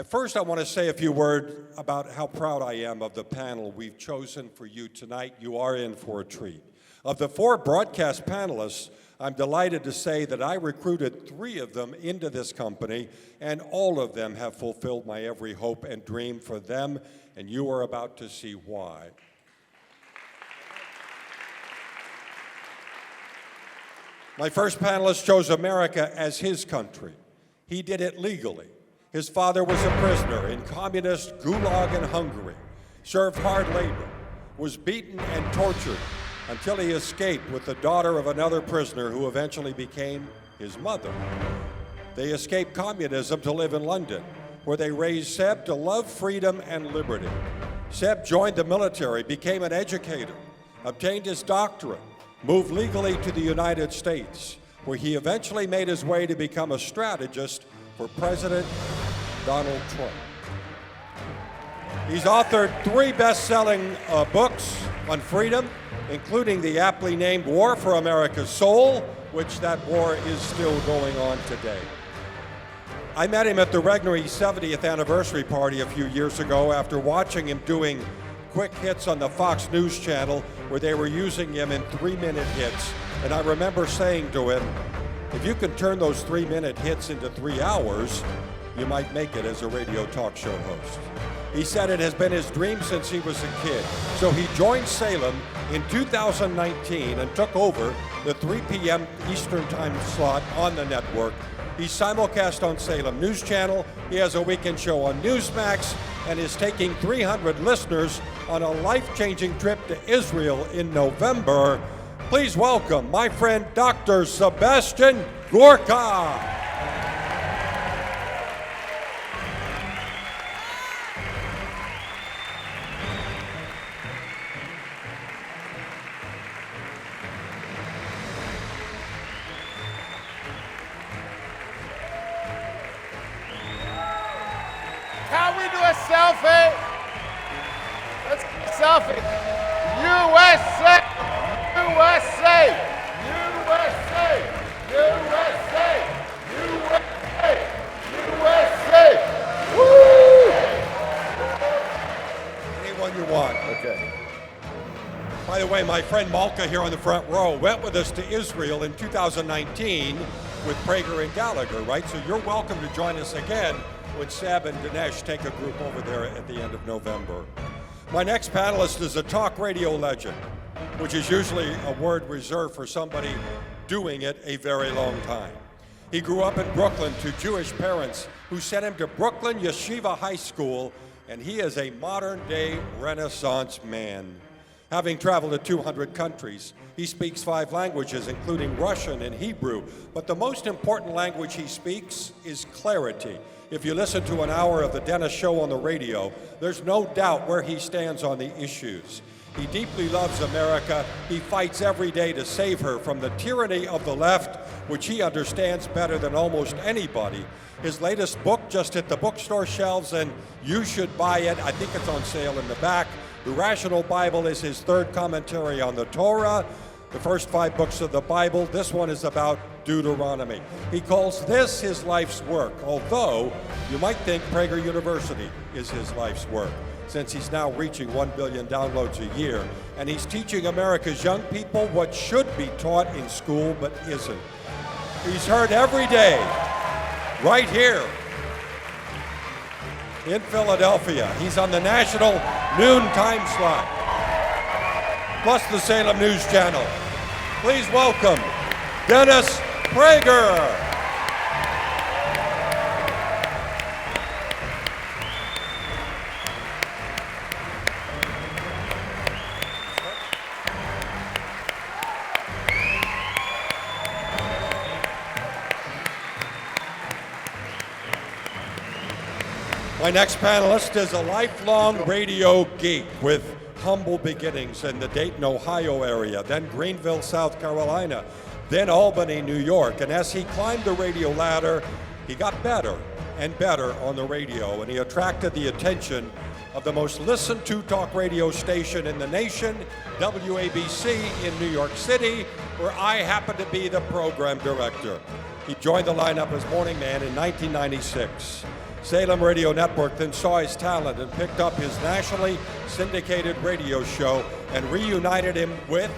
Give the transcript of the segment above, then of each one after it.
First, I want to say a few words about how proud I am of the panel we've chosen for you tonight. You are in for a treat. Of the 4 broadcast panelists, I'm delighted to say that I recruited 3 of them into this company, and all of them have fulfilled my every hope and dream for them, and you are about to see why. My first panelist chose America as his country. He did it legally. His father was a prisoner in communist gulag in Hungary, served hard labor, was beaten and tortured until he escaped with the daughter of another prisoner who eventually became his mother. They escaped communism to live in London, where they raised Seb to love freedom and liberty. Seb joined the military, became an educator, obtained his doctorate, moved legally to the United States, where he eventually made his way to become a strategist for President Donald Trump. He's authored 3 best-selling books on freedom, including the aptly named War for America's Soul, which that war is still going on today. I met him at the Regnery 70th anniversary party a few years ago after watching him doing quick hits on the Fox News channel where they were using him in 3-minute hits. And I remember saying to him, if you can turn those 3-minute hits into 3 hours, you might make it as a radio talk show host. He said it has been his dream since he was a kid. So he joined Salem in 2019 and took over the 3 p.m. Eastern time slot on the network. He's simulcast on Salem News Channel. He has a weekend show on Newsmax and is taking 300 listeners on a life-changing trip to Israel in November. Please welcome my friend Dr. Sebastian Gorka. Can we do a selfie? Let's get a selfie. USA! USA! USA! USA! USA! USA! Woo! Anyone you want. Okay. By the way, my friend Malka here on the front row went with us to Israel in 2019 with Prager and Gallagher, right? So you're welcome to join us again when Seb and Dinesh take a group over there at the end of November. My next panelist is a talk radio legend, which is usually a word reserved for somebody doing it a very long time. He grew up in Brooklyn to Jewish parents who sent him to Brooklyn Yeshiva High School, and he is a modern-day Renaissance man. Having traveled to 200 countries, he speaks 5 languages, including Russian and Hebrew, but the most important language he speaks is clarity. If you listen to an hour of the Dennis Show on the radio, there's no doubt where he stands on the issues. He deeply loves America. He fights every day to save her from the tyranny of the left, which he understands better than almost anybody. His latest book just hit the bookstore shelves, and you should buy it. I think it's on sale in the back. The Rational Bible is his 3rd commentary on the Torah. The first 5 books of the Bible. This one is about Deuteronomy. He calls this his life's work, although you might think Prager University is his life's work, since he's now reaching 1 billion downloads a year, and he's teaching America's young people what should be taught in school but isn't. He's heard every day, right here in Philadelphia. He's on the national noon time slot, plus the Salem News Channel. Please welcome Dennis Prager. My next panelist is a lifelong radio geek with humble beginnings in the Dayton, Ohio area, then Greenville, South Carolina, then Albany, New York. And as he climbed the radio ladder, he got better and better on the radio, and he attracted the attention of the most listened to talk radio station in the nation, WABC in New York City, where I happen to be the program director. He joined the lineup as morning man in 1996. Salem Radio Network then saw his talent and picked up his nationally syndicated radio show and reunited him with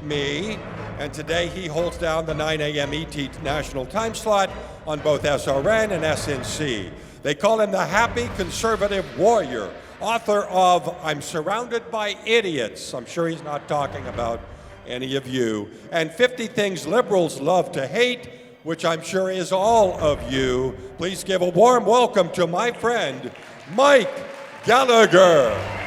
me. And today he holds down the 9 a.m. ET national time slot on both SRN and SNC. They call him the Happy Conservative Warrior, author of I'm Surrounded by Idiots. I'm sure he's not talking about any of you. And 50 Things Liberals Love to Hate, which I'm sure is all of you. Please give a warm welcome to my friend, Mike Gallagher.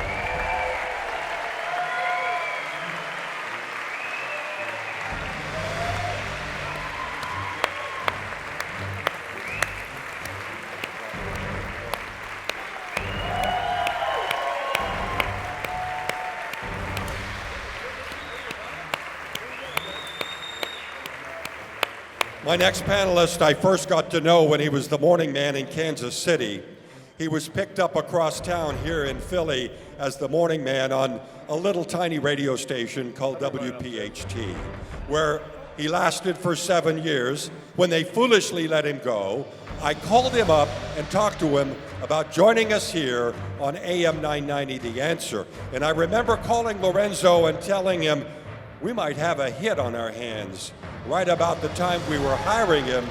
My next panelist I first got to know when he was the morning man in Kansas City. He was picked up across town here in Philly as the morning man on a little tiny radio station called WPHT, where he lasted for 7 years. When they foolishly let him go, I called him up and talked to him about joining us here on AM 990 The Answer. And I remember calling Lorenzo and telling him we might have a hit on our hands. Right about the time we were hiring him,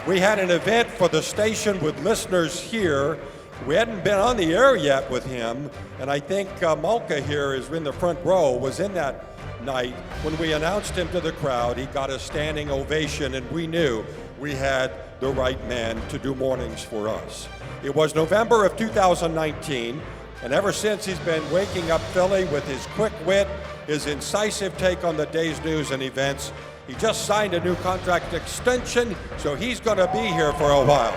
we had an event for the station with listeners here. We hadn't been on the air yet with him, and I think Malka here is in the front row, was in that night. When we announced him to the crowd, he got a standing ovation, and we knew we had the right man to do mornings for us. It was November of 2019, and ever since he's been waking up Philly with his quick wit, his incisive take on the day's news and events. He just signed a new contract extension, so he's going to be here for a while.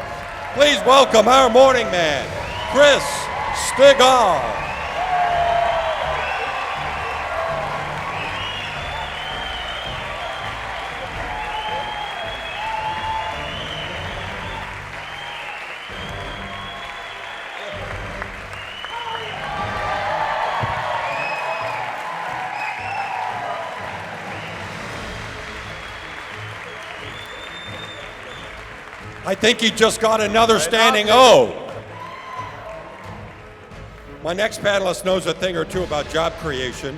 Please welcome our morning man, Chris Stigall. I think he just got another standing O. My next panelist knows a thing or two about job creation.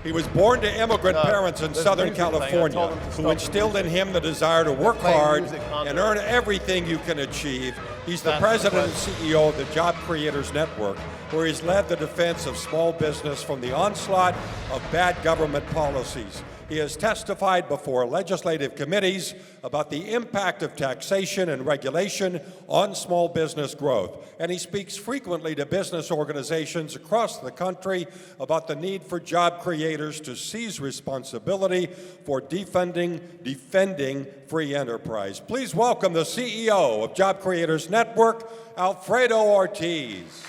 He was born to immigrant parents in Southern California who instilled in him the desire to work hard and earn everything you can achieve. He's the president and CEO of the Job Creators Network, where he's led the defense of small business from the onslaught of bad government policies. He has testified before legislative committees about the impact of taxation and regulation on small business growth. And he speaks frequently to business organizations across the country about the need for job creators to seize responsibility for defending free enterprise. Please welcome the CEO of Job Creators Network, Alfredo Ortiz.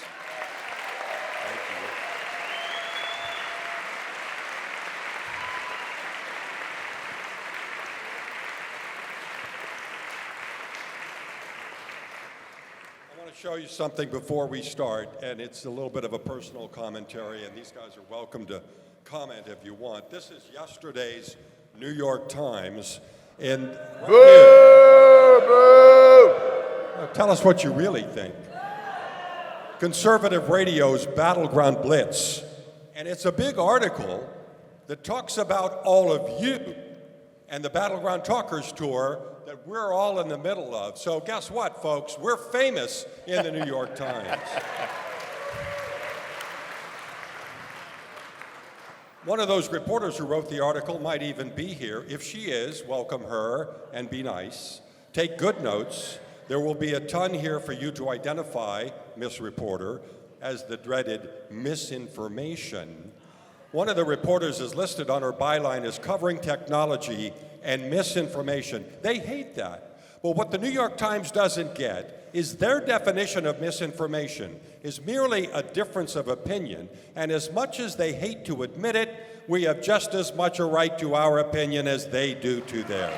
Show you something before we start, and it's a little bit of a personal commentary, and these guys are welcome to comment if you want. This is yesterday's New York Times, and tell us what you really think. Conservative Radio's Battleground Blitz, and it's a big article that talks about all of you and the Battleground Talkers Tour that we're all in the middle of. So guess what, folks? We're famous in the New York Times. One of those reporters who wrote the article might even be here. If she is, welcome her and be nice. Take good notes. There will be a ton here for you to identify, Miss Reporter, as the dreaded misinformation. One of the reporters is listed on her byline as covering technology and misinformation. They hate that. But what the New York Times doesn't get is their definition of misinformation is merely a difference of opinion. And as much as they hate to admit it, we have just as much a right to our opinion as they do to theirs.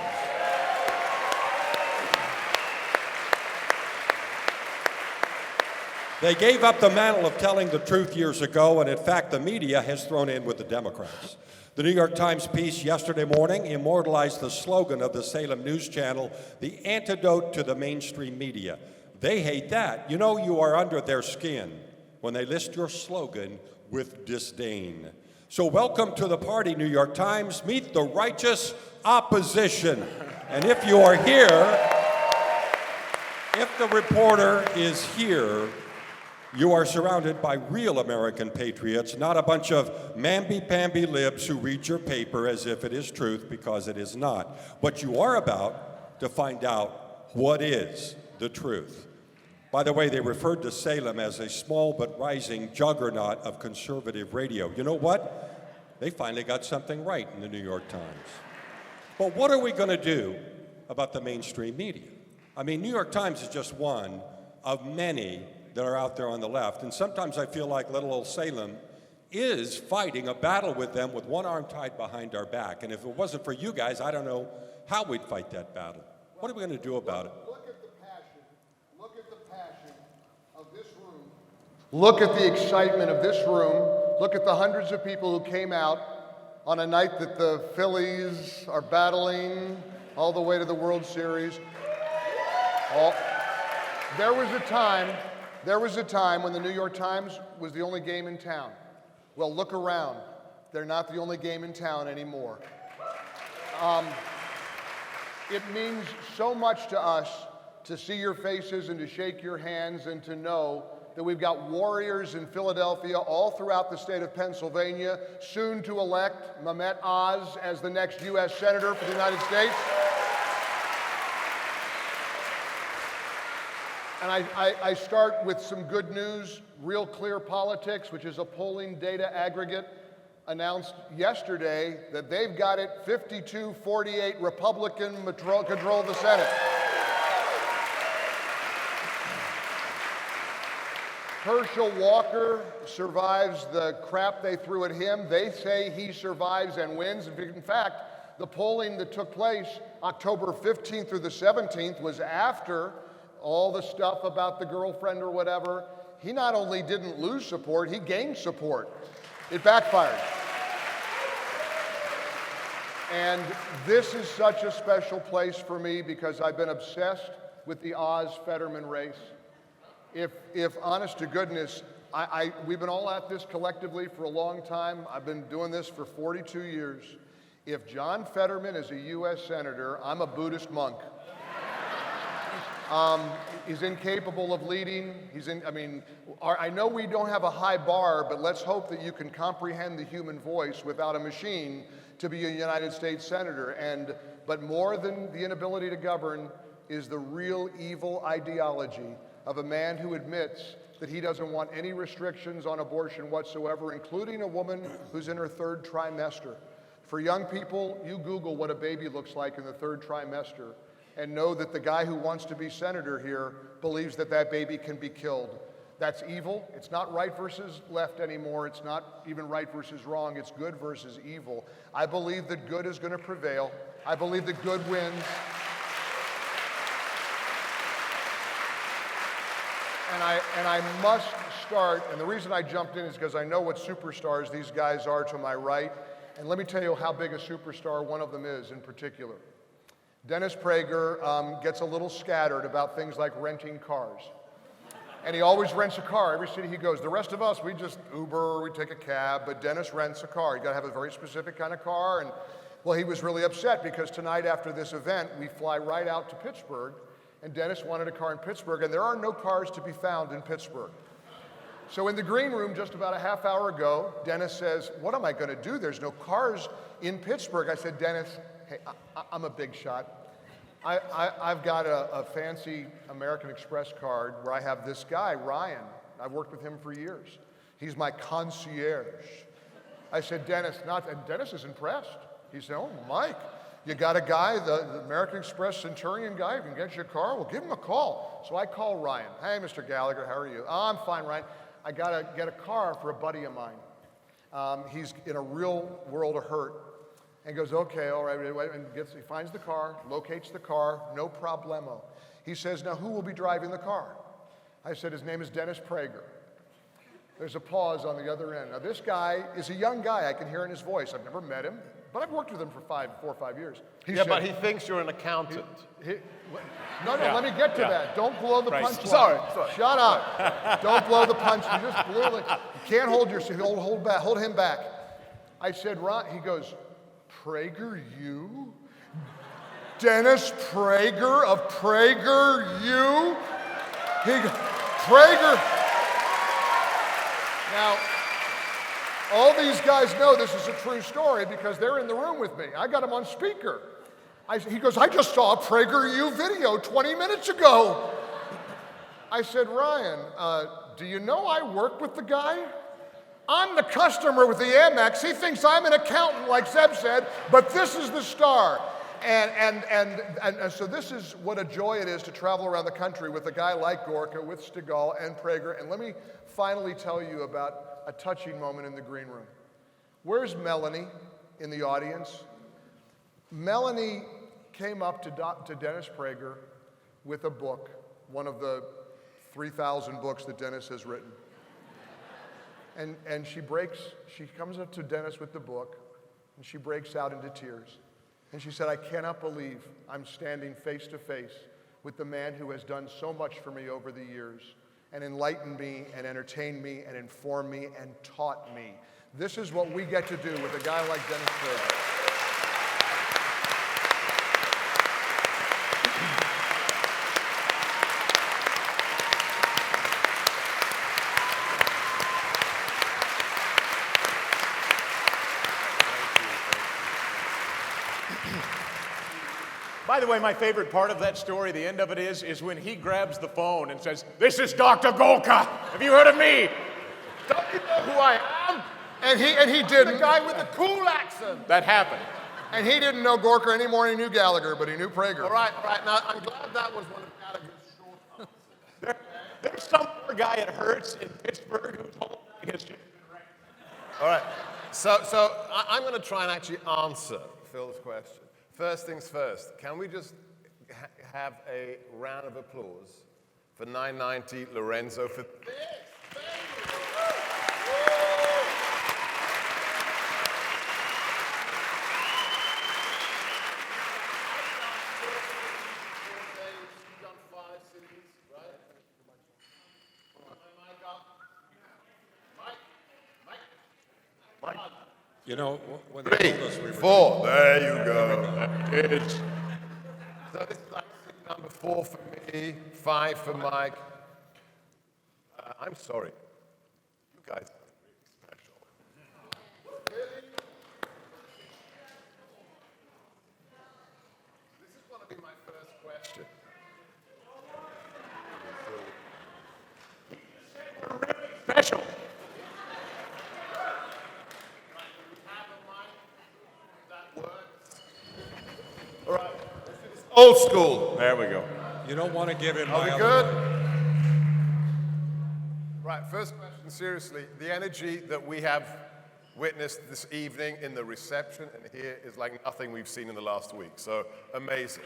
They gave up the mantle of telling the truth years ago, and in fact, the media has thrown in with the Democrats. The New York Times piece yesterday morning immortalized the slogan of the Salem News Channel, the antidote to the mainstream media. They hate that. You know you are under their skin when they list your slogan with disdain. So welcome to the party, New York Times. Meet the righteous opposition. And if you are here, if the reporter is here, you are surrounded by real American patriots, not a bunch of mamby-pamby libs who read your paper as if it is truth, because it is not. But you are about to find out what is the truth. By the way, they referred to Salem as a small but rising juggernaut of conservative radio. You know what? They finally got something right in the New York Times. But what are we going to do about the mainstream media? I mean, New York Times is just one of many that are out there on the left. And sometimes I feel like little old Salem is fighting a battle with them with one arm tied behind our back. And if it wasn't for you guys, I don't know how we'd fight that battle. What are we going to do about it? Look at the passion. Look at the passion of this room. Look at the excitement of this room. Look at the hundreds of people who came out on a night that the Phillies are battling all the way to the World Series. There was a time when the New York Times was the only game in town. Well, look around. They're not the only game in town anymore. It means so much to us to see your faces and to shake your hands and to know that we've got warriors in Philadelphia, all throughout the state of Pennsylvania, soon to elect Mehmet Oz as the next U.S. Senator for the United States. And I start with some good news. Real Clear Politics, which is a polling data aggregate, announced yesterday that they've got it 52-48 Republican control of the Senate. Herschel Walker survives the crap they threw at him. They say he survives and wins. In fact, the polling that took place October 15th through the 17th was after all the stuff about the girlfriend or whatever. He not only didn't lose support, he gained support. It backfired. And this is such a special place for me because I've been obsessed with the Oz-Fetterman race. If honest to goodness, we've been all at this collectively for a long time. I've been doing this for 42 years. If John Fetterman is a U.S. Senator, I'm a Buddhist monk. He's incapable of leading. I know we don't have a high bar, but let's hope that you can comprehend the human voice without a machine to be a United States Senator. But more than the inability to govern is the real evil ideology of a man who admits that he doesn't want any restrictions on abortion whatsoever, including a woman who's in her third trimester. For young people, you Google what a baby looks like in the third trimester and know that the guy who wants to be senator here believes that that baby can be killed. That's evil. It's not right versus left anymore. It's not even right versus wrong. It's good versus evil. I believe that good is going to prevail. I believe that good wins. And I must start, and the reason I jumped in is because I know what superstars these guys are to my right. And let me tell you how big a superstar one of them is in particular. Dennis Prager gets a little scattered about things like renting cars. And he always rents a car every city he goes. The rest of us, we just Uber, we take a cab, but Dennis rents a car. You gotta have a very specific kind of car. And well, he was really upset because tonight after this event, we fly right out to Pittsburgh, and Dennis wanted a car in Pittsburgh, and there are no cars to be found in Pittsburgh. So in the green room just about a half hour ago, Dennis says, what am I gonna do? There's no cars in Pittsburgh. I said, Dennis, hey, I'm a big shot. I've got a fancy American Express card where I have this guy, Ryan. I've worked with him for years. He's my concierge. I said, Dennis, and Dennis is impressed. He said, oh, Mike, you got a guy, the American Express Centurion guy who can get you a car? Well, give him a call. So I call Ryan. Hey, Mr. Gallagher, how are you? Oh, I'm fine, Ryan. I got to get a car for a buddy of mine. He's in a real world of hurt. And goes, okay, all right, and he finds the car, locates the car, no problemo. He says, now who will be driving the car? I said, his name is Dennis Prager. There's a pause on the other end. Now this guy is a young guy, I can hear in his voice. I've never met him, But I've worked with him for 4 or 5 years. But he thinks you're an accountant. No, let me get to that. Don't blow the punchline. Sorry. Shut up. Don't blow the punch. You just blew it. You can't hold yourself. Hold him back. I said, Ron, he goes, PragerU? Dennis Prager of PragerU? Prager. Now, all these guys know this is a true story because they're in the room with me. I got them on speaker. He goes, I just saw a PragerU video 20 minutes ago. I said, Ryan, do you know I work with the guy? I'm the customer with the Amex. He thinks I'm an accountant, like Zeb said, but this is the star. And so this is what a joy it is to travel around the country with a guy like Gorka, with Stegall and Prager. And let me finally tell you about a touching moment in the green room. Where's Melanie in the audience? Melanie came up to Dennis Prager with a book, one of the 3,000 books that Dennis has written. And she comes up to Dennis with the book, and she breaks out into tears. And she said, I cannot believe I'm standing face to face with the man who has done so much for me over the years and enlightened me and entertained me and informed me and taught me. This is what we get to do with a guy like Dennis Prager. By the way, my favorite part of that story, the end of it is when he grabs the phone and says, "This is Dr. Gorka. Have you heard of me? Don't you know who I am?" And he didn't. The guy with the cool accent. That happened. And he didn't know Gorka any more than he knew Gallagher, but he knew Prager. All right. Now, I'm glad that was one of Gallagher's short answers. There's some poor guy at Hertz in Pittsburgh who's holding his shit. All right. So I'm going to try and actually answer Phil's question. First things first, can we just have a round of applause for 990 Lorenzo for this? You know, when they told us we were 4. There you go. It's, so this is like number 4 for me, 5 for Mike. I'm sorry. You guys are really special. This is going to be my first question. We're really special. Old school. There we go. You don't want to give him Are my we other good? one. Right, first question, seriously. The energy that we have witnessed this evening in the reception and here is like nothing we've seen in the last week. So, amazing.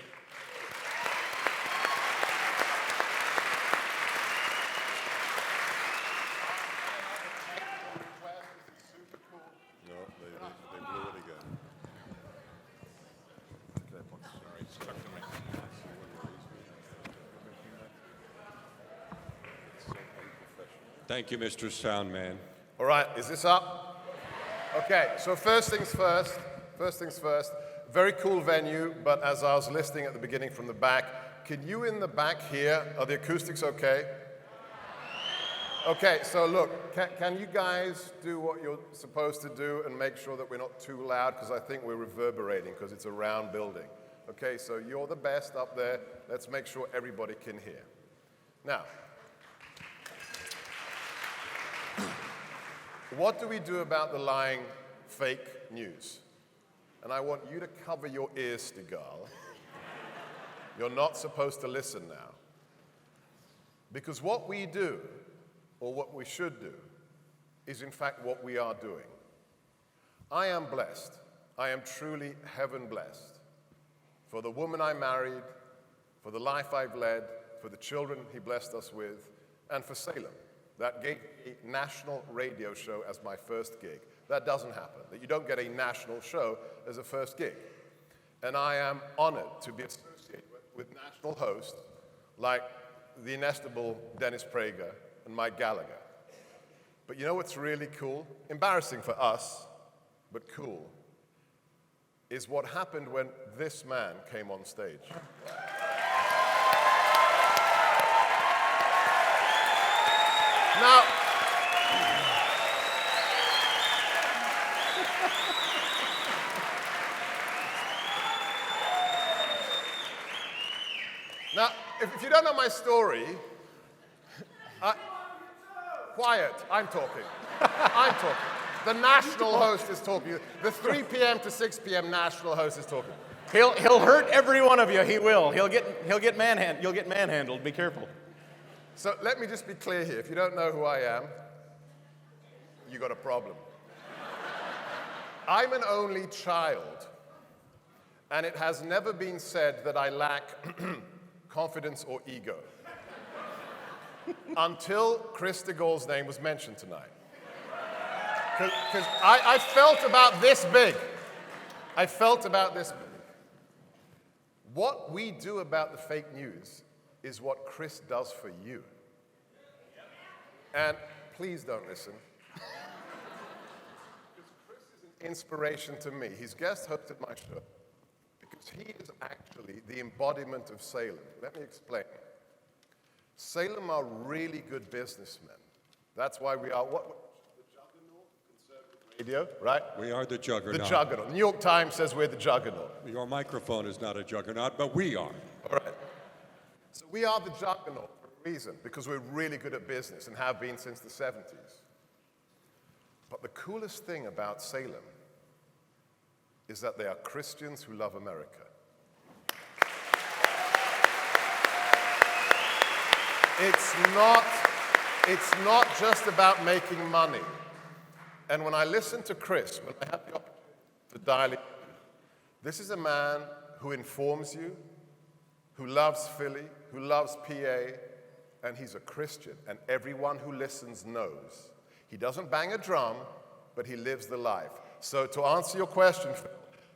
No, they blew it again. Thank you, Mr. Soundman. All right, is this up? Okay, so first things first. Very cool venue, but as I was listening at the beginning from the back, can you in the back hear? Are the acoustics okay? Okay, so look, can you guys do what you're supposed to do and make sure that we're not too loud? Because I think we're reverberating because it's a round building. Okay, so you're the best up there. Let's make sure everybody can hear. Now, what do we do about the lying fake news? And I want you to cover your ears, Stegall. You're not supposed to listen now. Because what we do, or what we should do, is in fact what we are doing. I am blessed. I am truly heaven blessed. For the woman I married, for the life I've led, for the children he blessed us with, and for Salem. That gave me a national radio show as my first gig. That doesn't happen, that you don't get a national show as a first gig. And I am honored to be associated with national hosts like the inestimable Dennis Prager and Mike Gallagher. But you know what's really cool? Embarrassing for us, but cool, is what happened when this man came on stage. Now, if you don't know my story, quiet, I'm talking. I'm talking. The national host is talking. The 3 p.m. to 6 p.m. national host is talking. He'll hurt every one of you. He will. You'll get manhandled. Be careful. So let me just be clear here. If you don't know who I am, you got a problem. I'm an only child, and it has never been said that I lack confidence or ego. Until Chris de Gaulle's name was mentioned tonight. Because I felt about this big. I felt about this big. What we do about the fake news is what Chris does for you. And please don't listen. Because Chris is an inspiration to me. He's guest hosted my show because he is actually the embodiment of Salem. Let me explain. Salem are really good businessmen. That's why we are what? The juggernaut of conservative radio, right? We are the juggernaut. The juggernaut. New York Times says we're the juggernaut. Your microphone is not a juggernaut, but we are. All right. So we are the juggernaut for a reason, because we're really good at business and have been since the 70s. But the coolest thing about Salem is that they are Christians who love America. It's not just about making money. And when I listen to Chris, when I have the opportunity to dial in, this is a man who informs you, who loves Philly, who loves PA, and he's a Christian. And everyone who listens knows. He doesn't bang a drum, but he lives the life. So to answer your question, Phil,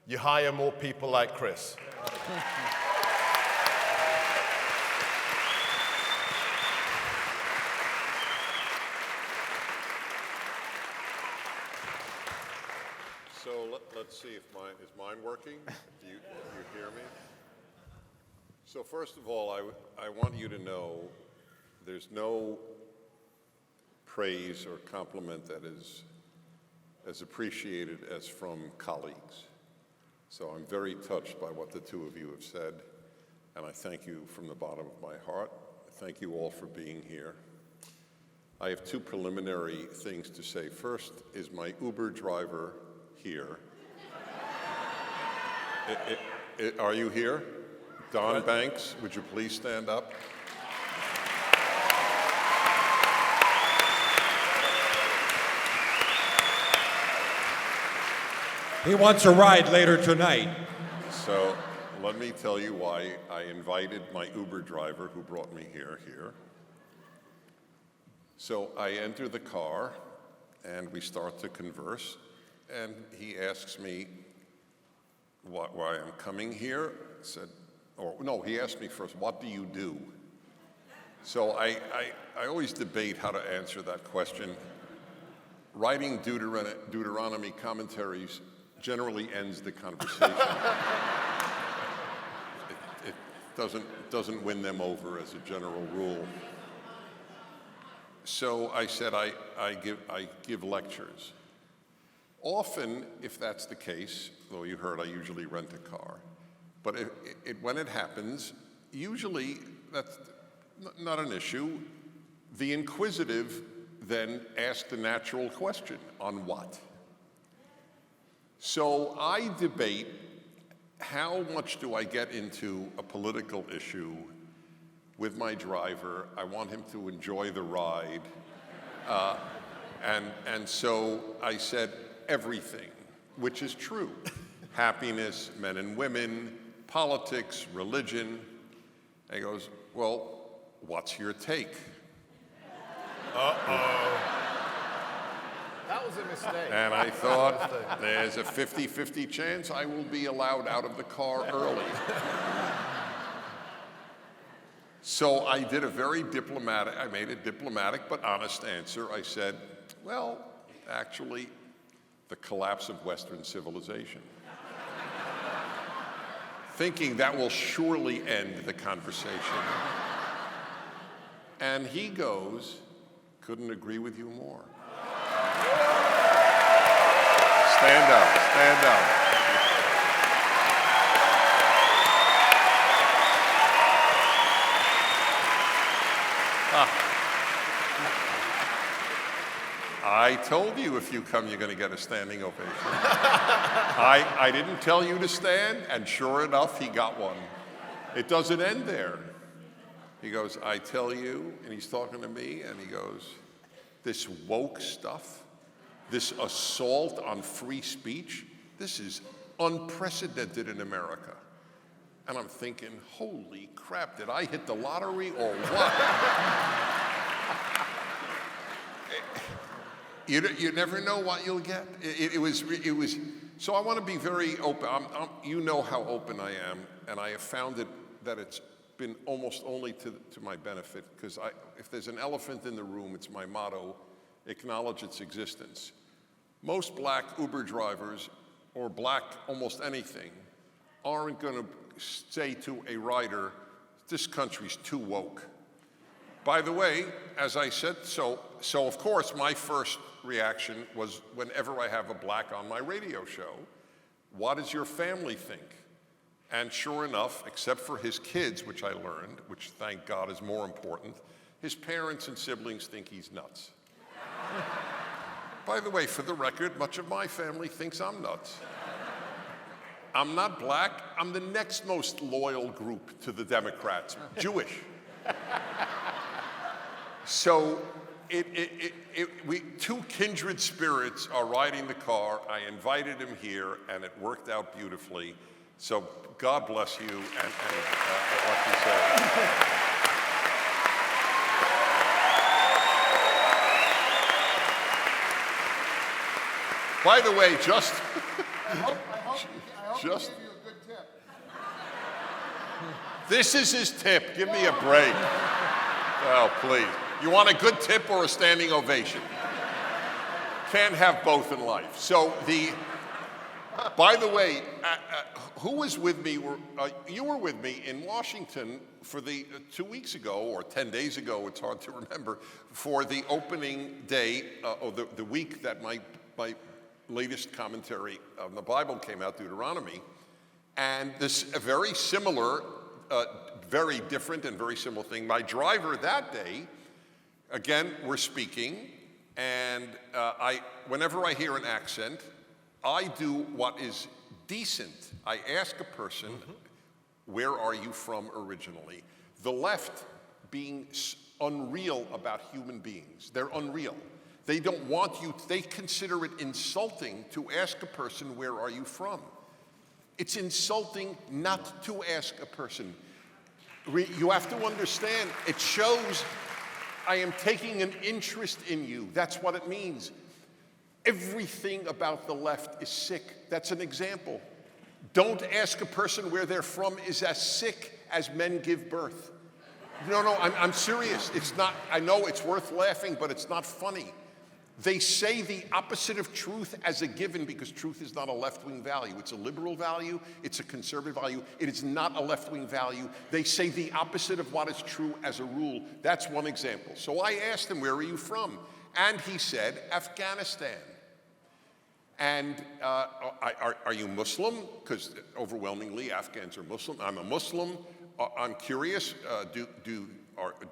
you hire more people like Chris. So let's see if is mine working? Do you hear me? So first of all, I want you to know there's no praise or compliment that is as appreciated as from colleagues. So I'm very touched by what the two of you have said, and I thank you from the bottom of my heart. Thank you all for being here. I have two preliminary things to say. First, is my Uber driver here? Are you here? Don Banks, would you please stand up? He wants a ride later tonight. So let me tell you why I invited my Uber driver who brought me here. So I enter the car and we start to converse, and he asks me why I'm coming here. He asked me first, what do you do? So I always debate how to answer that question. Writing Deuteronomy commentaries generally ends the conversation. It doesn't win them over as a general rule. So I said I give lectures. Often, if that's the case, though you heard I usually rent a car, but when it happens, usually that's not an issue. The inquisitive then ask the natural question, on what? So I debate how much do I get into a political issue with my driver. I want him to enjoy the ride. And so I said everything, which is true. Happiness, men and women, politics, religion. And he goes, well, what's your take? Uh-oh. was a mistake. And I thought, there's a 50-50 chance I will be allowed out of the car early. So I did I made a diplomatic but honest answer. I said, well, actually, the collapse of Western civilization. Thinking that will surely end the conversation. And he goes, couldn't agree with you more. Stand up, stand up. I told you if you come, you're going to get a standing ovation. I didn't tell you to stand, and sure enough, he got one. It doesn't end there. He goes, I tell you, and he's talking to me, and he goes, this woke stuff, this assault on free speech, this is unprecedented in America. And I'm thinking, holy crap, did I hit the lottery or what? You never know what you'll get. It was. So I want to be very open. You know how open I am, and I have found that it's been almost only to my benefit, because if there's an elephant in the room, it's my motto, acknowledge its existence. Most black Uber drivers, or black almost anything, aren't going to say to a rider, this country's too woke. By the way, as I said, so of course my first reaction was whenever I have a black on my radio show, what does your family think? And sure enough, except for his kids, which I learned, which thank God is more important, his parents and siblings think he's nuts. By the way, for the record, much of my family thinks I'm nuts. I'm not black, I'm the next most loyal group to the Democrats, Jewish. So we two kindred spirits are riding the car. I invited him here, and it worked out beautifully. So God bless you, and what you said. By the way, I hope he gave you a good tip. This is his tip. Give me a break. Oh, please. You want a good tip or a standing ovation? Can't have both in life. So by the way, who was with me? You were with me in Washington for the 2 weeks ago, or 10 days ago, it's hard to remember, for the opening day, or the week that my latest commentary on the Bible came out, Deuteronomy. And this very similar, very different and very similar thing. My driver that day, again, we're speaking, and whenever I hear an accent, I do what is decent. I ask a person, where are you from originally? The left being unreal about human beings. They're unreal. They don't want you, they consider it insulting to ask a person, where are you from? It's insulting not to ask a person. You have to understand, it shows I am taking an interest in you. That's what it means. Everything about the left is sick. That's an example. Don't ask a person where they're from is as sick as men give birth. No, I'm serious. It's not, I know it's worth laughing, but it's not funny. They say the opposite of truth as a given because truth is not a left-wing value. It's a liberal value. It's a conservative value. It is not a left-wing value. They say the opposite of what is true as a rule. That's one example. So I asked him, where are you from? And he said, Afghanistan. And are you Muslim? Because overwhelmingly Afghans are Muslim. I'm a Muslim. I'm curious, do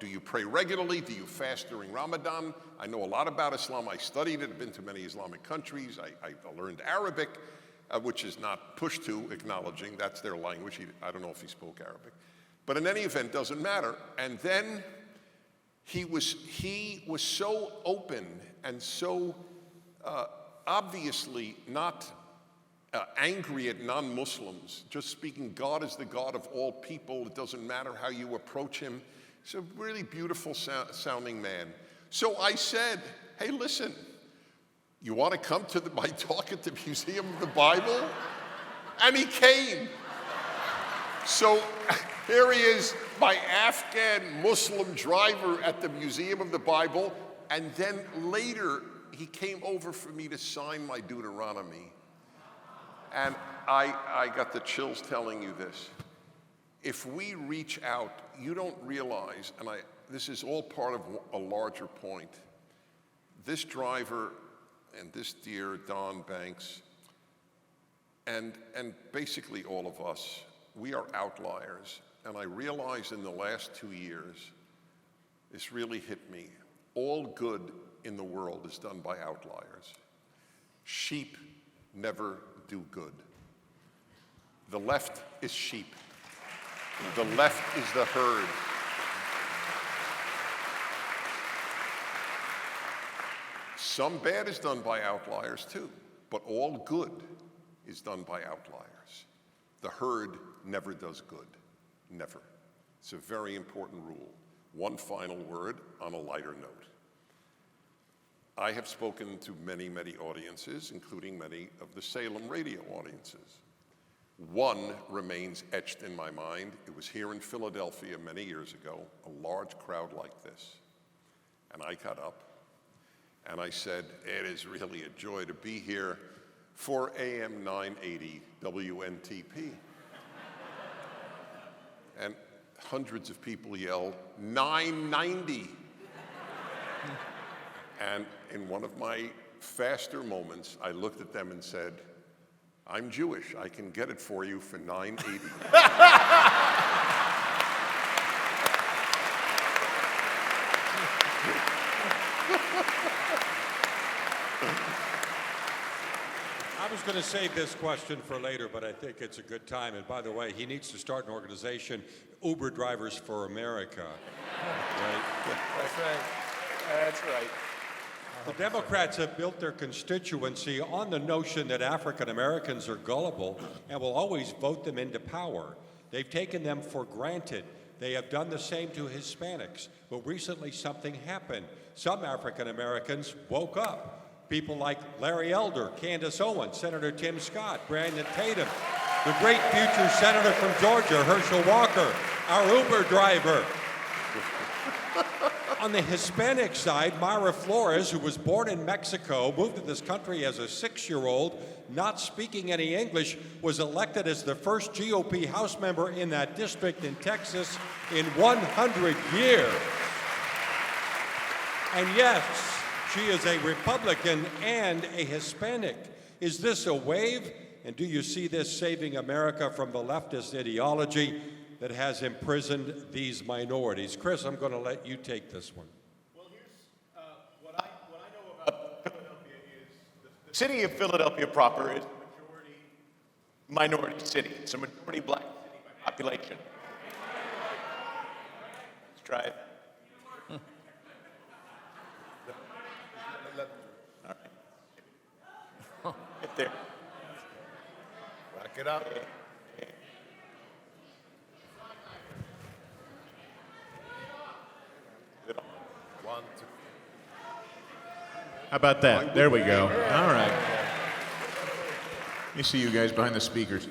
you pray regularly? Do you fast during Ramadan? I know a lot about Islam. I studied it. I've been to many Islamic countries. I learned Arabic, which is not Pushtu, acknowledging that's their language. I don't know if he spoke Arabic. But in any event, doesn't matter. And then he was so open and so obviously not angry at non-Muslims, just speaking God is the God of all people. It doesn't matter how you approach him. He's a really beautiful sounding man. So I said, hey, listen, you want to come to my talk at the Museum of the Bible? And he came. So here he is, my Afghan Muslim driver at the Museum of the Bible, and then later he came over for me to sign my Deuteronomy. And I got the chills telling you this. If we reach out, you don't realize, and this is all part of a larger point. This driver and this dear Don Banks, and basically all of us, we are outliers. And I realized in the last 2 years, this really hit me. All good in the world is done by outliers. Sheep never do good. The left is sheep. The left is the herd. Some bad is done by outliers too, but all good is done by outliers. The herd never does good, never. It's a very important rule. One final word on a lighter note. I have spoken to many, many audiences, including many of the Salem radio audiences. One remains etched in my mind. It was here in Philadelphia many years ago, a large crowd like this. And I got up and I said, it is really a joy to be here for AM 980 WNTP. And hundreds of people yelled, 990. And in one of my faster moments, I looked at them and said, I'm Jewish. I can get it for you for 980. I was going to save this question for later, but I think it's a good time. And by the way, he needs to start an organization, Uber Drivers for America. Right? That's right. That's right. The Democrats have built their constituency on the notion that African Americans are gullible and will always vote them into power. They've taken them for granted. They have done the same to Hispanics. But recently something happened. Some African Americans woke up. People like Larry Elder, Candace Owens, Senator Tim Scott, Brandon Tatum, the great future senator from Georgia, Herschel Walker, our Uber driver. On the Hispanic side, Myra Flores, who was born in Mexico, moved to this country as a 6-year-old, not speaking any English, was elected as the first GOP House member in that district in Texas in 100 years. And yes, she is a Republican and a Hispanic. Is this a wave? And do you see this saving America from the leftist ideology that has imprisoned these minorities? Chris, I'm going to let you take this one. Well, here's what I know about Philadelphia is the city of Philadelphia proper is a majority minority city. It's a majority black city by population. Let's try it. All right. Get there. Back it up. One, two. How about that? There we go. All right. Let me see you guys behind the speakers.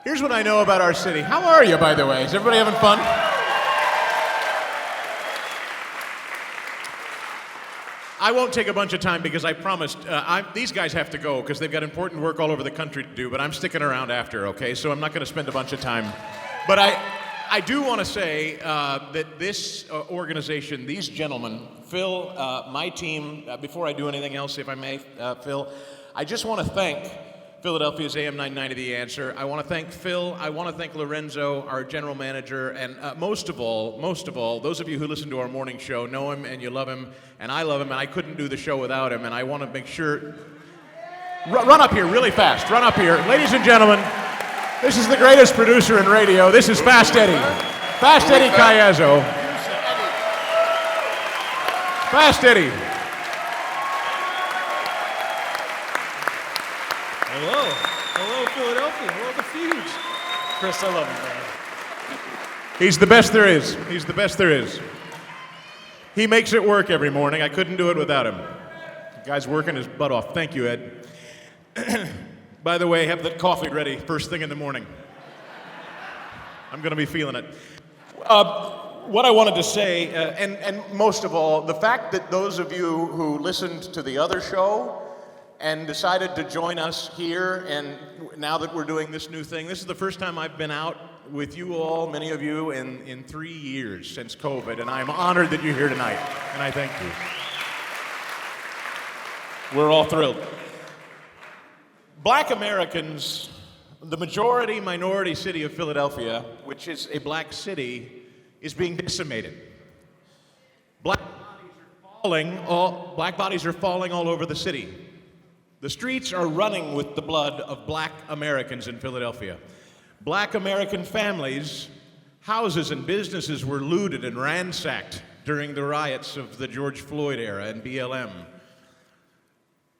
Here's what I know about our city. How are you, by the way? Is everybody having fun? I won't take a bunch of time because I promised. These guys have to go because they've got important work all over the country to do, but I'm sticking around after, okay? So I'm not going to spend a bunch of time. But I do want to say that this organization, these gentlemen, Phil, my team, before I do anything else, if I may, Phil, I just want to thank Philadelphia's AM 990 The Answer. I want to thank Phil. I want to thank Lorenzo, our general manager, and most of all, those of you who listen to our morning show know him and you love him, and I love him, and I couldn't do the show without him, and I want to make sure... Run up here really fast. Run up here. Ladies and gentlemen, this is the greatest producer in radio. This is Fast Eddie. Fast Eddie Cayazzo. Fast Eddie. Hello, Philadelphia. Hello, the Fuse. Chris, I love you, man. He's the best there is. He's the best there is. He makes it work every morning. I couldn't do it without him. Guy's working his butt off. Thank you, Ed. By the way, have the coffee ready first thing in the morning. I'm going to be feeling it. What I wanted to say, and most of all, the fact that those of you who listened to the other show and decided to join us here, and now that we're doing this new thing, this is the first time I've been out with you all, many of you, in 3 years since COVID, and I'm honored that you're here tonight, and I thank you. We're all thrilled. Black Americans, the majority minority city of Philadelphia, which is a black city, is being decimated. Black bodies are falling all over the city. The streets are running with the blood of black Americans in Philadelphia. Black American families, houses and businesses were looted and ransacked during the riots of the George Floyd era and BLM.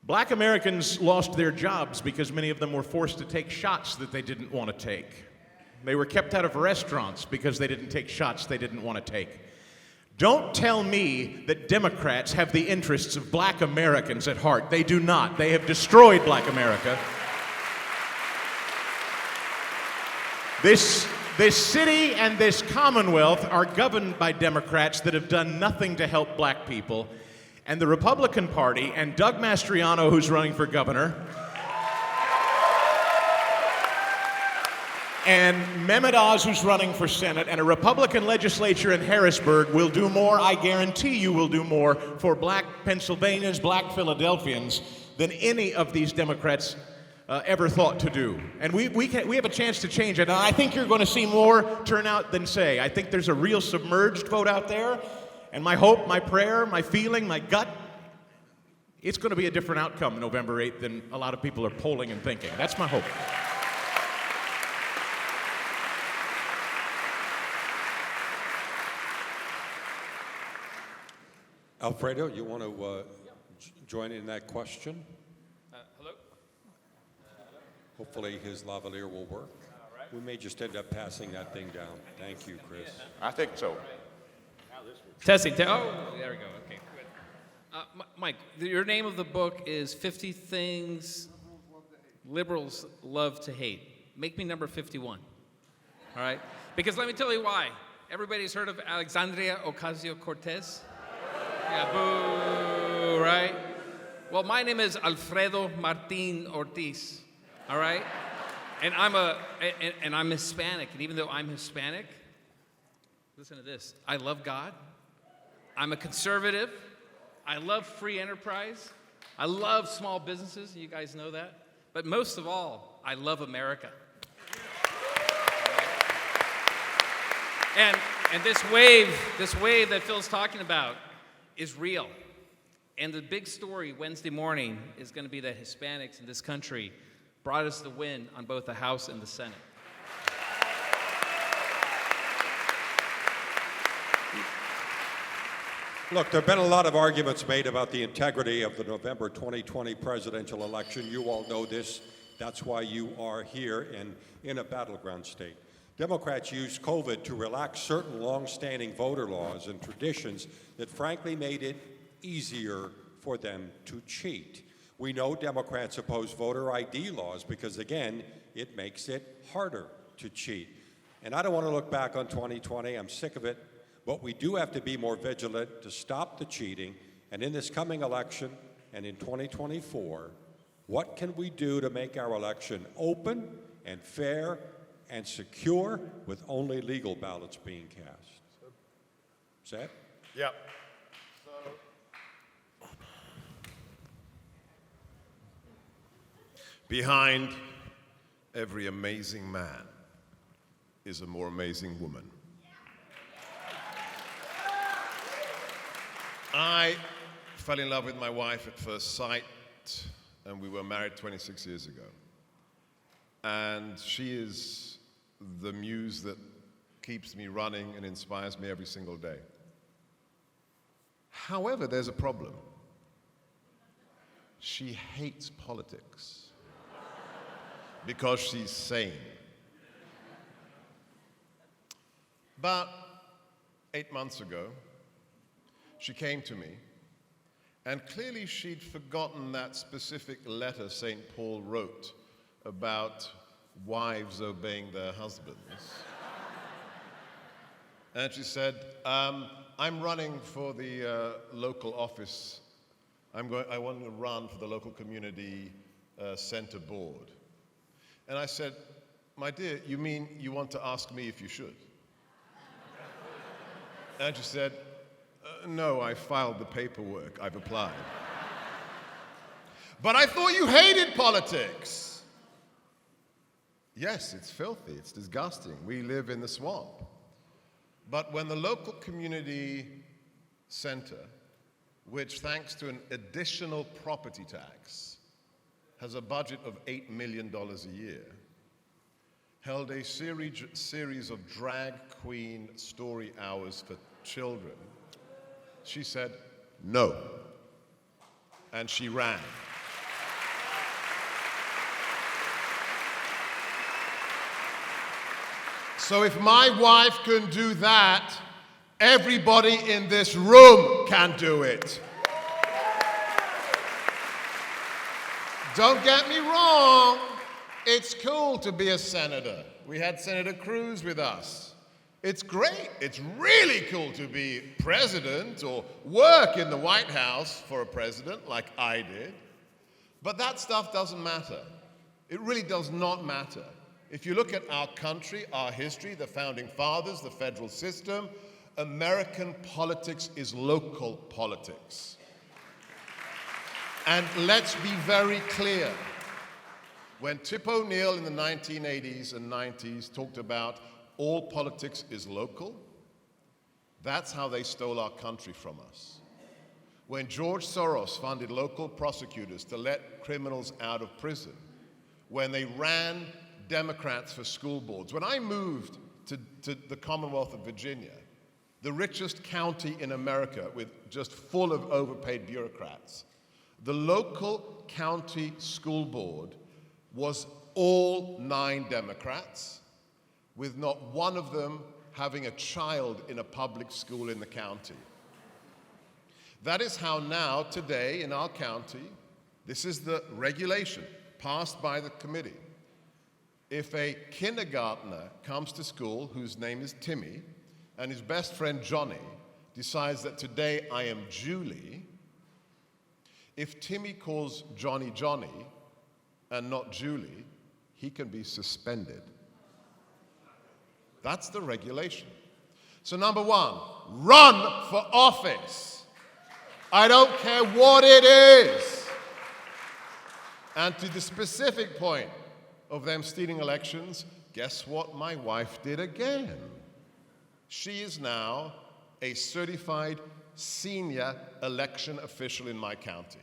Black Americans lost their jobs because many of them were forced to take shots that they didn't want to take. They were kept out of restaurants because they didn't take shots they didn't want to take. Don't tell me that Democrats have the interests of black Americans at heart. They do not. They have destroyed black America. This city and this Commonwealth are governed by Democrats that have done nothing to help black people. And the Republican Party and Doug Mastriano, who's running for governor, and Mehmet Oz, who's running for Senate, and a Republican legislature in Harrisburg will do more, I guarantee you will do more, for black Pennsylvanians, black Philadelphians, than any of these Democrats ever thought to do. And we have a chance to change it. And I think you're going to see more turnout than say. I think there's a real submerged vote out there. And my hope, my prayer, my feeling, my gut, it's going to be a different outcome November 8th than a lot of people are polling and thinking. That's my hope. Alfredo, you want to join in that question? Hello? Hopefully his lavalier will work. We may just end up passing that thing down. Thank you, Chris. I think so. Testing. Oh, there we go. Okay, good. Mike, your name of the book is 50 Things Liberals Love to Hate. Make me number 51. All right? Because let me tell you why. Everybody's heard of Alexandria Ocasio-Cortez? Yeah, boo, right? Well, my name is Alfredo Martin Ortiz. All right? And I'm Hispanic. And even though I'm Hispanic, listen to this. I love God. I'm a conservative. I love free enterprise. I love small businesses. You guys know that. But most of all, I love America. And this wave that Phil's talking about is real. And the big story Wednesday morning is going to be that Hispanics in this country brought us the win on both the House and the Senate. Look, there have been a lot of arguments made about the integrity of the November 2020 presidential election. You all know this. That's why you are here and in a battleground state. Democrats used COVID to relax certain long-standing voter laws and traditions that frankly made it easier for them to cheat. We know Democrats oppose voter ID laws because, again, it makes it harder to cheat. And I don't want to look back on 2020. I'm sick of it. But we do have to be more vigilant to stop the cheating. And in this coming election and in 2024, what can we do to make our election open and fair and secure with only legal ballots being cast? Seb? Yep. Behind every amazing man is a more amazing woman. I fell in love with my wife at first sight, and we were married 26 years ago. And she is the muse that keeps me running and inspires me every single day. However, there's a problem. She hates politics because she's sane. About 8 months ago, she came to me And clearly she'd forgotten that specific letter St. Paul wrote about wives obeying their husbands. And she said, I'm running for the local office. I want to run for the local community center board. And I said, my dear, you mean you want to ask me if you should? And she said, no, I filed the paperwork. I've applied. But I thought you hated politics. Yes, it's filthy. It's disgusting. We live in the swamp. But when the local community center, which thanks to an additional property tax, has a budget of $8 million a year, held a series of drag queen story hours for children, she said, no. And she ran. So if my wife can do that, everybody in this room can do it. Don't get me wrong, it's cool to be a senator. We had Senator Cruz with us. It's great. It's really cool to be president or work in the White House for a president like I did. But that stuff doesn't matter. It really does not matter. If you look at our country, our history, the founding fathers, the federal system, American politics is local politics. And let's be very clear. When Tip O'Neill in the 1980s and 90s talked about all politics is local, that's how they stole our country from us. When George Soros funded local prosecutors to let criminals out of prison, when they ran Democrats for school boards, when I moved to the Commonwealth of Virginia, the richest county in America with just full of overpaid bureaucrats, the local county school board was all 9 Democrats, with not one of them having a child in a public school in the county. That is how now, today, in our county, this is the regulation passed by the committee. If a kindergartner comes to school whose name is Timmy, and his best friend Johnny decides that today I am Julie, if Timmy calls Johnny Johnny and not Julie, he can be suspended. That's the regulation. So number 1, run for office. I don't care what it is. And to the specific point of them stealing elections, guess what my wife did again? She is now a certified senior election official in my county.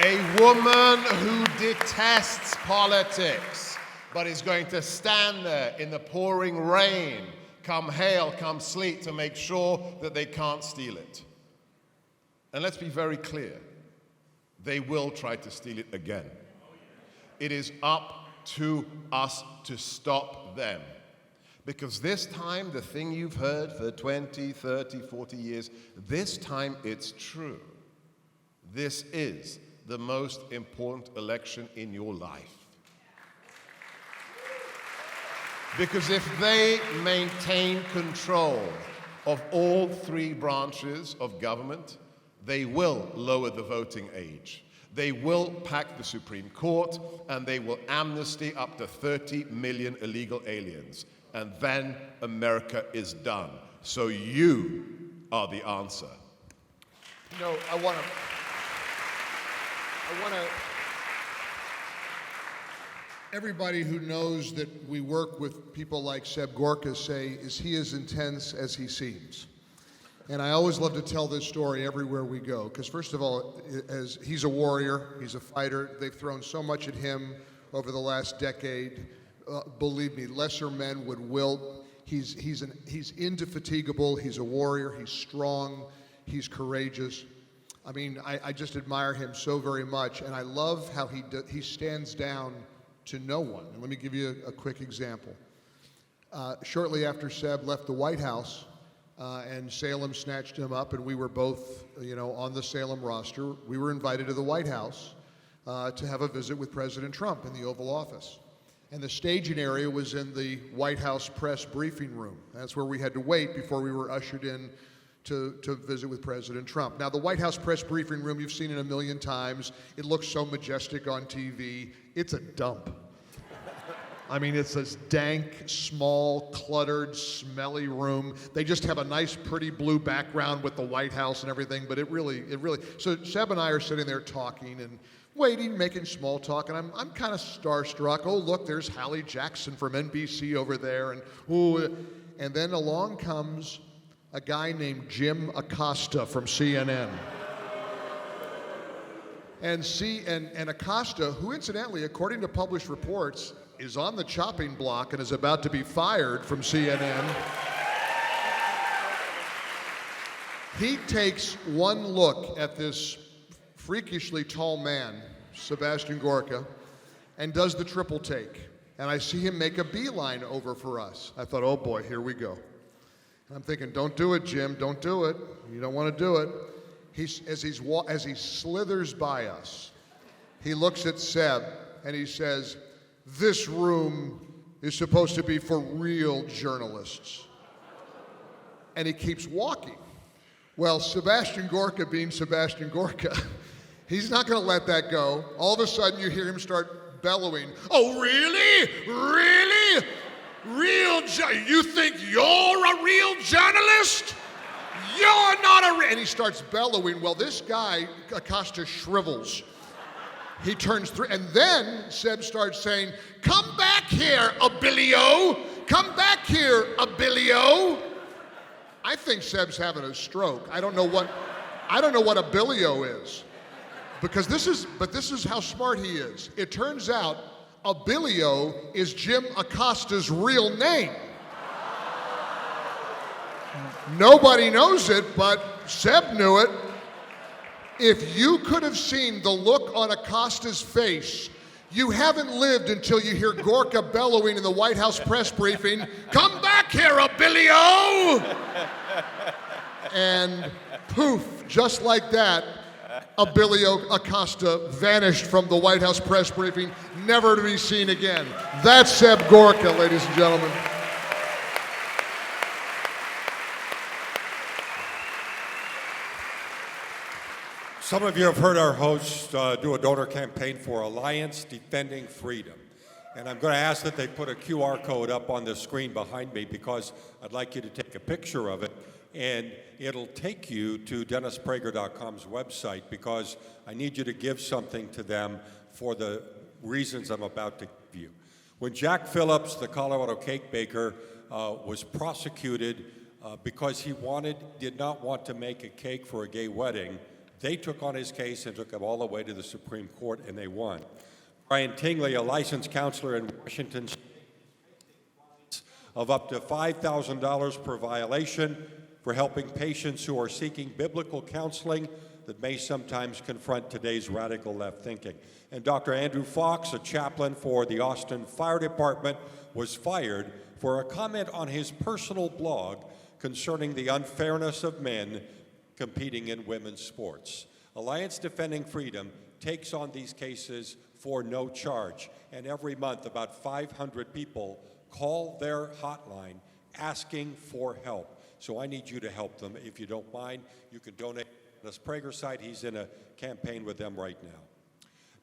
A woman who detests politics, but is going to stand there in the pouring rain, come hail, come sleet, to make sure that they can't steal it. And let's be very clear, they will try to steal it again. It is up to us to stop them. Because this time, the thing you've heard for 20, 30, 40 years, this time it's true. This is the most important election in your life. Because if they maintain control of all 3 branches of government, they will lower the voting age. They will pack the Supreme Court, and they will amnesty up to 30 million illegal aliens. And then America is done. So you are the answer. You know, I want to everybody who knows that we work with people like Seb Gorka say, is he as intense as he seems? And I always love to tell this story everywhere we go, because first of all, as he's a warrior, he's a fighter. They've thrown so much at him over the last decade. Believe me, lesser men would wilt. He's indefatigable. He's a warrior. He's strong. He's courageous. I mean, I just admire him so very much, and I love how he stands down to no one. And let me give you a quick example. Shortly after Seb left the White House, and Salem snatched him up, and we were both, on the Salem roster. We were invited to the White House to have a visit with President Trump in the Oval Office. And the staging area was in the White House press briefing room. That's where we had to wait before we were ushered in to visit with President Trump. Now, the White House press briefing room, you've seen it a million times. It looks so majestic on TV. It's a dump. I mean, it's this dank, small, cluttered, smelly room. They just have a nice, pretty blue background with the White House and everything, but it really, so Seb and I are sitting there talking and waiting, making small talk, and I'm kind of starstruck. Oh, look, there's Hallie Jackson from NBC over there, and then along comes a guy named Jim Acosta from CNN. And Acosta, who incidentally, according to published reports, is on the chopping block and is about to be fired from CNN. He takes one look at this freakishly tall man, Sebastian Gorka, and does the triple take. And I see him make a beeline over for us. I thought, oh boy, here we go. And I'm thinking, don't do it, Jim, don't do it. You don't want to do it. As he slithers by us, he looks at Seb and he says, "This room is supposed to be for real journalists." And he keeps walking. Well, Sebastian Gorka being Sebastian Gorka, he's not going to let that go. All of a sudden, you hear him start bellowing, "Oh, really? Really? You think you're a real journalist? You're not a real..." And he starts bellowing. Well, this guy, Acosta, shrivels. He turns through, and then Seb starts saying, "Come back here, Abilio! Come back here, Abilio!" I think Seb's having a stroke. I don't know what Abilio is, because this is how smart he is. It turns out Abilio is Jim Acosta's real name. Nobody knows it, but Seb knew it. If you could have seen the look on Acosta's face, you haven't lived until you hear Gorka bellowing in the White House press briefing, "Come back here, Abilio!" And poof, just like that, Abilio Acosta vanished from the White House press briefing, never to be seen again. That's Seb Gorka, ladies and gentlemen. Some of you have heard our hosts do a donor campaign for Alliance Defending Freedom. And I'm going to ask that they put a QR code up on the screen behind me, because I'd like you to take a picture of it. And it'll take you to DennisPrager.com's website, because I need you to give something to them for the reasons I'm about to give you. When Jack Phillips, the Colorado cake baker, was prosecuted because he did not want to make a cake for a gay wedding, they took on his case and took him all the way to the Supreme Court, and they won. Brian Tingley, a licensed counselor in Washington, of up to $5,000 per violation for helping patients who are seeking biblical counseling that may sometimes confront today's radical left thinking. And Dr. Andrew Fox, a chaplain for the Austin Fire Department, was fired for a comment on his personal blog concerning the unfairness of men competing in women's sports. Alliance Defending Freedom takes on these cases for no charge, and every month about 500 people call their hotline asking for help. So I need you to help them. If you don't mind, you can donate on this Prager site. He's in a campaign with them right now.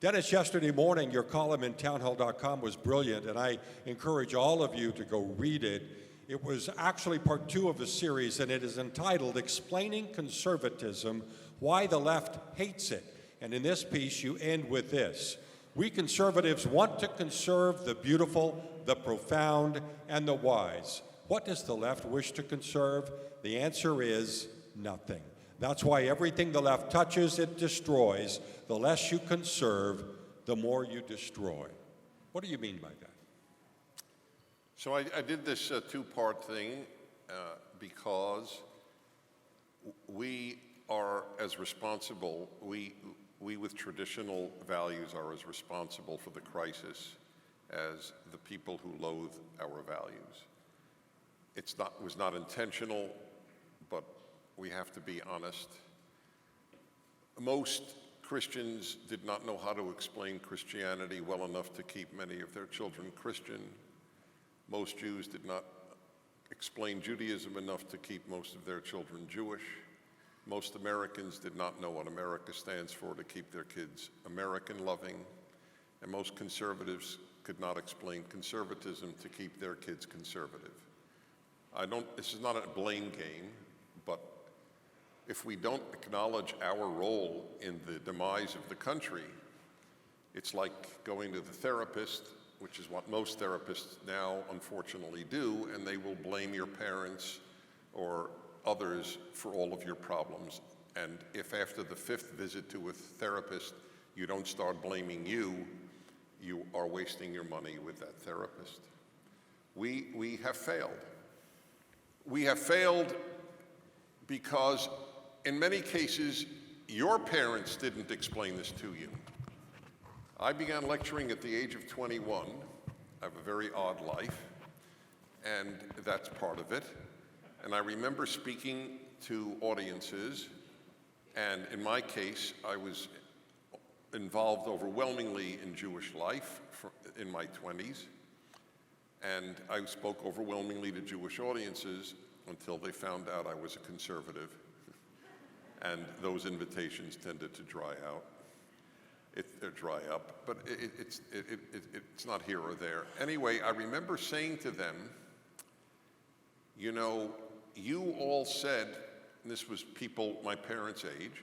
Dennis, yesterday morning, your column in townhall.com was brilliant, and I encourage all of you to go read it. It was actually part 2 of a series, and it is entitled Explaining Conservatism, Why the Left Hates It. And in this piece, you end with this: "We conservatives want to conserve the beautiful, the profound, and the wise. What does the left wish to conserve? The answer is nothing. That's why everything the left touches, it destroys. The less you conserve, the more you destroy." What do you mean by that? So I did this two-part thing because we are as responsible, we with traditional values are as responsible for the crisis as the people who loathe our values. It was not intentional. we have to be honest. Most Christians did not know how to explain Christianity well enough to keep many of their children Christian. Most Jews did not explain Judaism enough to keep most of their children Jewish. Most Americans did not know what America stands for to keep their kids American-loving. And most conservatives could not explain conservatism to keep their kids conservative. This is not a blame game, but if we don't acknowledge our role in the demise of the country, it's like going to the therapist, which is what most therapists now unfortunately do, and they will blame your parents or others for all of your problems. And if after the 5th visit to a therapist you don't start blaming you, you are wasting your money with that therapist. We have failed. We have failed because in many cases, your parents didn't explain this to you. I began lecturing at the age of 21. I have a very odd life, and that's part of it. And I remember speaking to audiences, and in my case, I was involved overwhelmingly in Jewish life in my 20s, and I spoke overwhelmingly to Jewish audiences until they found out I was a conservative. And those invitations tended to dry out. Dry up, but it's not here or there. Anyway, I remember saying to them, you know, you all said, and this was people my parents' age,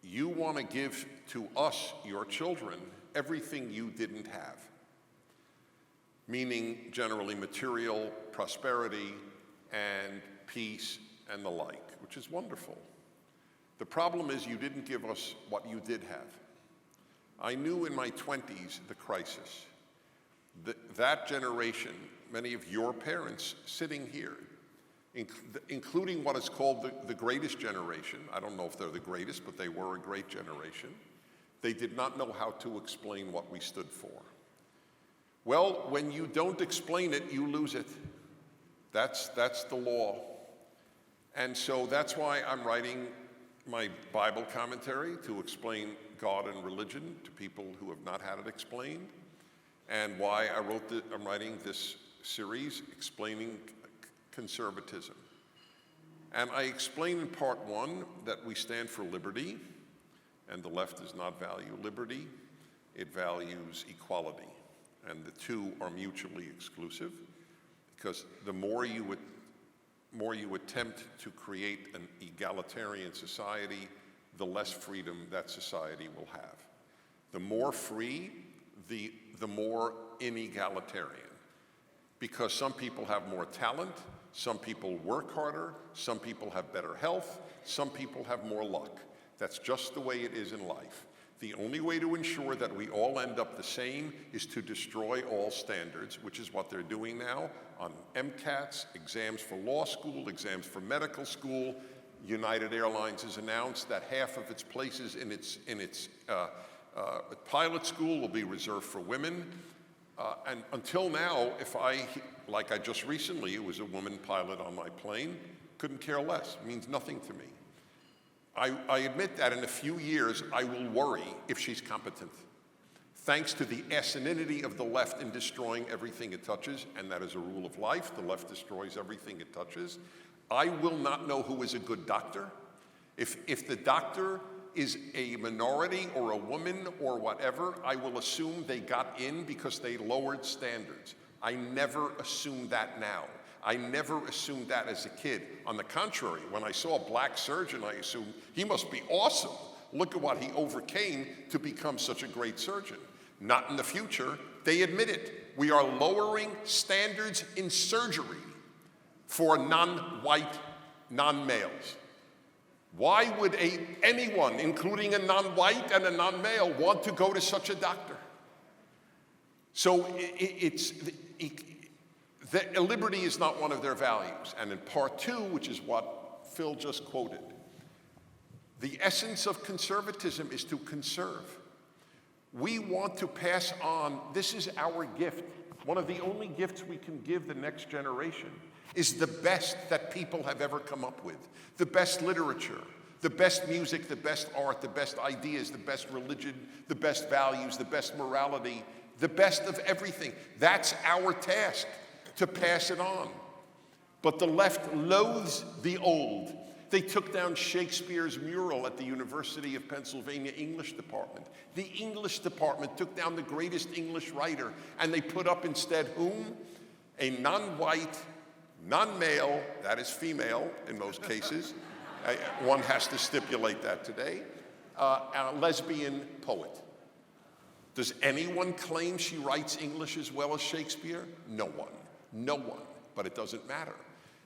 you want to give to us, your children, everything you didn't have. Meaning generally material prosperity and peace and the like, which is wonderful. The problem is you didn't give us what you did have. I knew in my 20s the crisis. That generation, many of your parents sitting here, including what is called the greatest generation, I don't know if they're the greatest, but they were a great generation, they did not know how to explain what we stood for. Well, when you don't explain it, you lose it. That's the law. And so that's why I'm writing my Bible commentary to explain God and religion to people who have not had it explained, and why I'm writing this series explaining conservatism. And I explain in part 1 that we stand for liberty, and the left does not value liberty, it values equality. And the two are mutually exclusive, because the more you attempt to create an egalitarian society, the less freedom that society will have. The more free, the more inegalitarian. Because some people have more talent, some people work harder, some people have better health, some people have more luck. That's just the way it is in life. The only way to ensure that we all end up the same is to destroy all standards, which is what they're doing now on MCATs, exams for law school, exams for medical school. United Airlines has announced that half of its places in its pilot school will be reserved for women. And until now, like I just recently, it was a woman pilot on my plane, couldn't care less, it means nothing to me. I admit that in a few years, I will worry if she's competent. Thanks to the asininity of the left in destroying everything it touches, and that is a rule of life, the left destroys everything it touches. I will not know who is a good doctor. If the doctor is a minority or a woman or whatever, I will assume they got in because they lowered standards. I never assume that now. I never assumed that as a kid. On the contrary, when I saw a black surgeon, I assumed he must be awesome. Look at what he overcame to become such a great surgeon. Not in the future. They admit it. We are lowering standards in surgery for non-white, non-males. Why would anyone, including a non-white and a non-male, want to go to such a doctor? So liberty is not one of their values. And in part 2, which is what Phil just quoted, the essence of conservatism is to conserve. We want to pass on, this is our gift. One of the only gifts we can give the next generation is the best that people have ever come up with. The best literature, the best music, the best art, the best ideas, the best religion, the best values, the best morality, the best of everything. That's our task, to pass it on. But the left loathes the old. They took down Shakespeare's mural at the University of Pennsylvania English department. The English department took down the greatest English writer, and they put up instead whom? A non-white, non-male, that is female in most cases, one has to stipulate that today, a lesbian poet. Does anyone claim she writes English as well as Shakespeare? No one. No one. But it doesn't matter.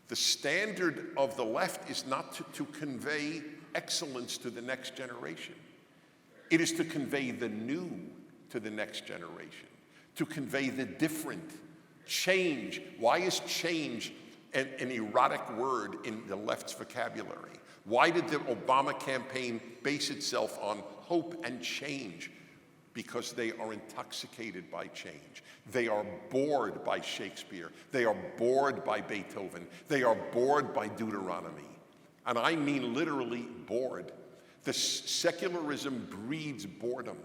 The standard of the left is not to convey excellence to the next generation. It is to convey the new to the next generation, to convey the different, change. Why is change an erotic word in the left's vocabulary? Why did the Obama campaign base itself on hope and change? Because they are intoxicated by change. They are bored by Shakespeare. They are bored by Beethoven. They are bored by Deuteronomy. And I mean literally bored. The secularism breeds boredom.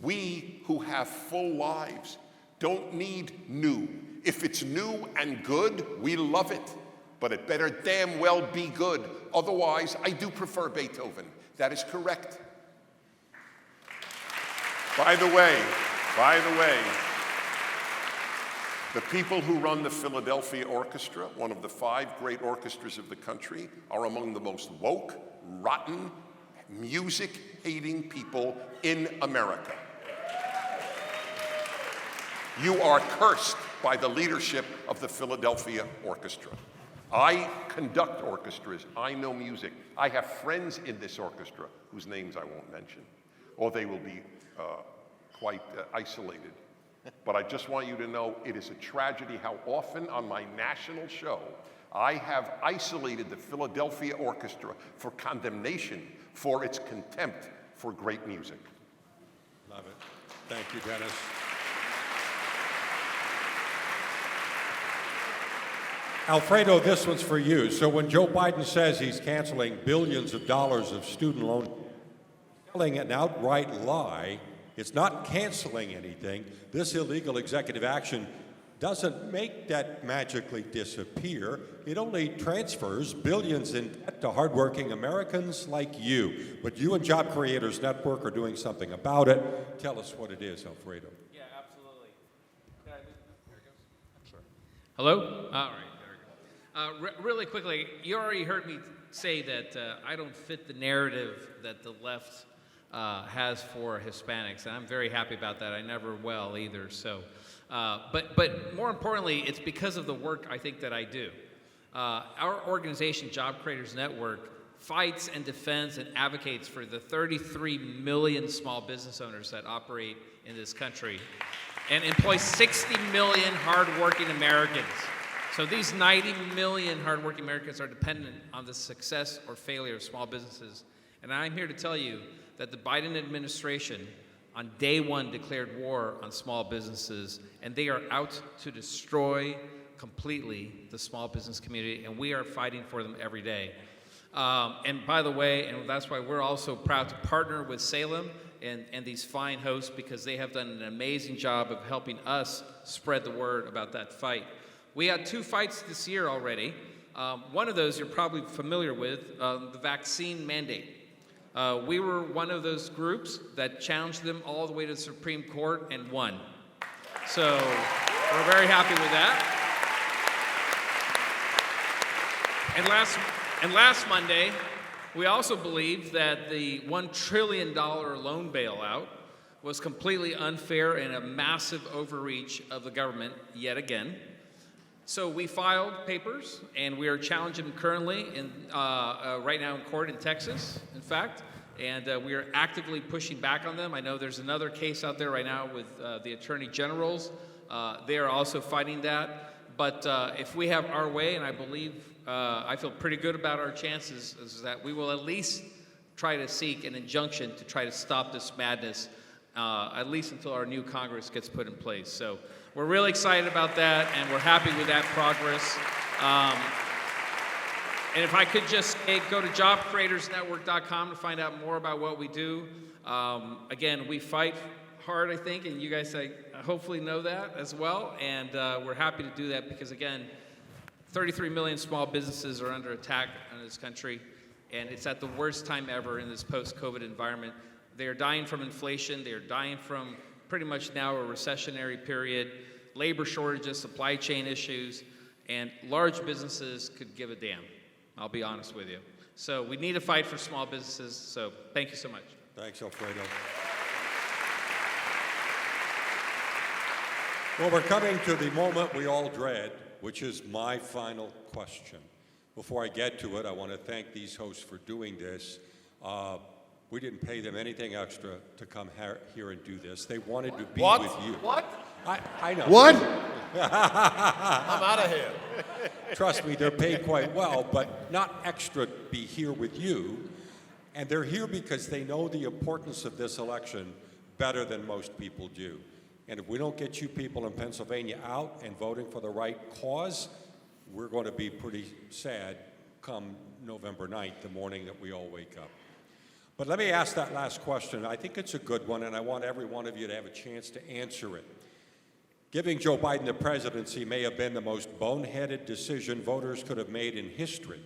We who have full lives don't need new. If it's new and good, we love it. But it better damn well be good. Otherwise, I do prefer Beethoven. That is correct. By the way, the people who run the Philadelphia Orchestra, one of the 5 great orchestras of the country, are among the most woke, rotten, music-hating people in America. You are cursed by the leadership of the Philadelphia Orchestra. I conduct orchestras. I know music. I have friends in this orchestra whose names I won't mention, or they will be quite isolated. But I just want you to know it is a tragedy how often on my national show I have isolated the Philadelphia Orchestra for condemnation for its contempt for great music. Love it. Thank you, Dennis. Alfredo, this one's for you. So when Joe Biden says he's canceling billions of dollars of student loan, telling an outright lie, it's not canceling anything. This illegal executive action doesn't make that magically disappear. It only transfers billions in debt to hardworking Americans like you. But you and Job Creators Network are doing something about it. Tell us what it is, Alfredo. Yeah, absolutely. There it goes. Sorry. Hello? All right, there we go. Really quickly, you already heard me say that I don't fit the narrative that the left has for Hispanics, and I'm very happy about that. I never will either. So, but more importantly, it's because of the work I think that I do. Our organization, Job Creators Network, fights and defends and advocates for the 33 million small business owners that operate in this country and employ 60 million hardworking Americans. So these 90 million hardworking Americans are dependent on the success or failure of small businesses. And I'm here to tell you that the Biden administration on day one declared war on small businesses, and they are out to destroy completely the small business community, and we are fighting for them every day. And by the way, and that's why we're also proud to partner with Salem and these fine hosts, because they have done an amazing job of helping us spread the word about that fight. We had 2 fights this year already. One of those you're probably familiar with, the vaccine mandate. We were one of those groups that challenged them all the way to the Supreme Court and won. So we're very happy with that. And last Monday, we also believed that the $1 trillion loan bailout was completely unfair and a massive overreach of the government yet again. So we filed papers, and we are challenging them currently right now in court in Texas, in fact, and we are actively pushing back on them. I know there's another case out there right now with the attorney generals. They are also fighting that. But if we have our way, and I believe, I feel pretty good about our chances, is that we will at least try to seek an injunction to try to stop this madness, at least until our new Congress gets put in place. So we're really excited about that, and we're happy with that progress. And if I could just say, go to jobcreatorsnetwork.com to find out more about what we do. Again, we fight hard, I think, and you guys hopefully know that as well. And we're happy to do that because, again, 33 million small businesses are under attack in this country, and it's at the worst time ever in this post-COVID environment. They are dying from inflation. They are dying from pretty much now a recessionary period, labor shortages, supply chain issues, and large businesses could give a damn. I'll be honest with you. So we need to fight for small businesses. So thank you so much. Thanks, Alfredo. Well, we're coming to the moment we all dread, which is my final question. Before I get to it, I want to thank these hosts for doing this. We didn't pay them anything extra to come here and do this. They wanted to be with you. What? I know. What? I'm out of here. Trust me, they're paid quite well, but not extra to be here with you. And they're here because they know the importance of this election better than most people do. And if we don't get you people in Pennsylvania out and voting for the right cause, we're going to be pretty sad come November 9th, the morning that we all wake up. But let me ask that last question. I think it's a good one, and I want every one of you to have a chance to answer it. Giving Joe Biden the presidency may have been the most boneheaded decision voters could have made in history,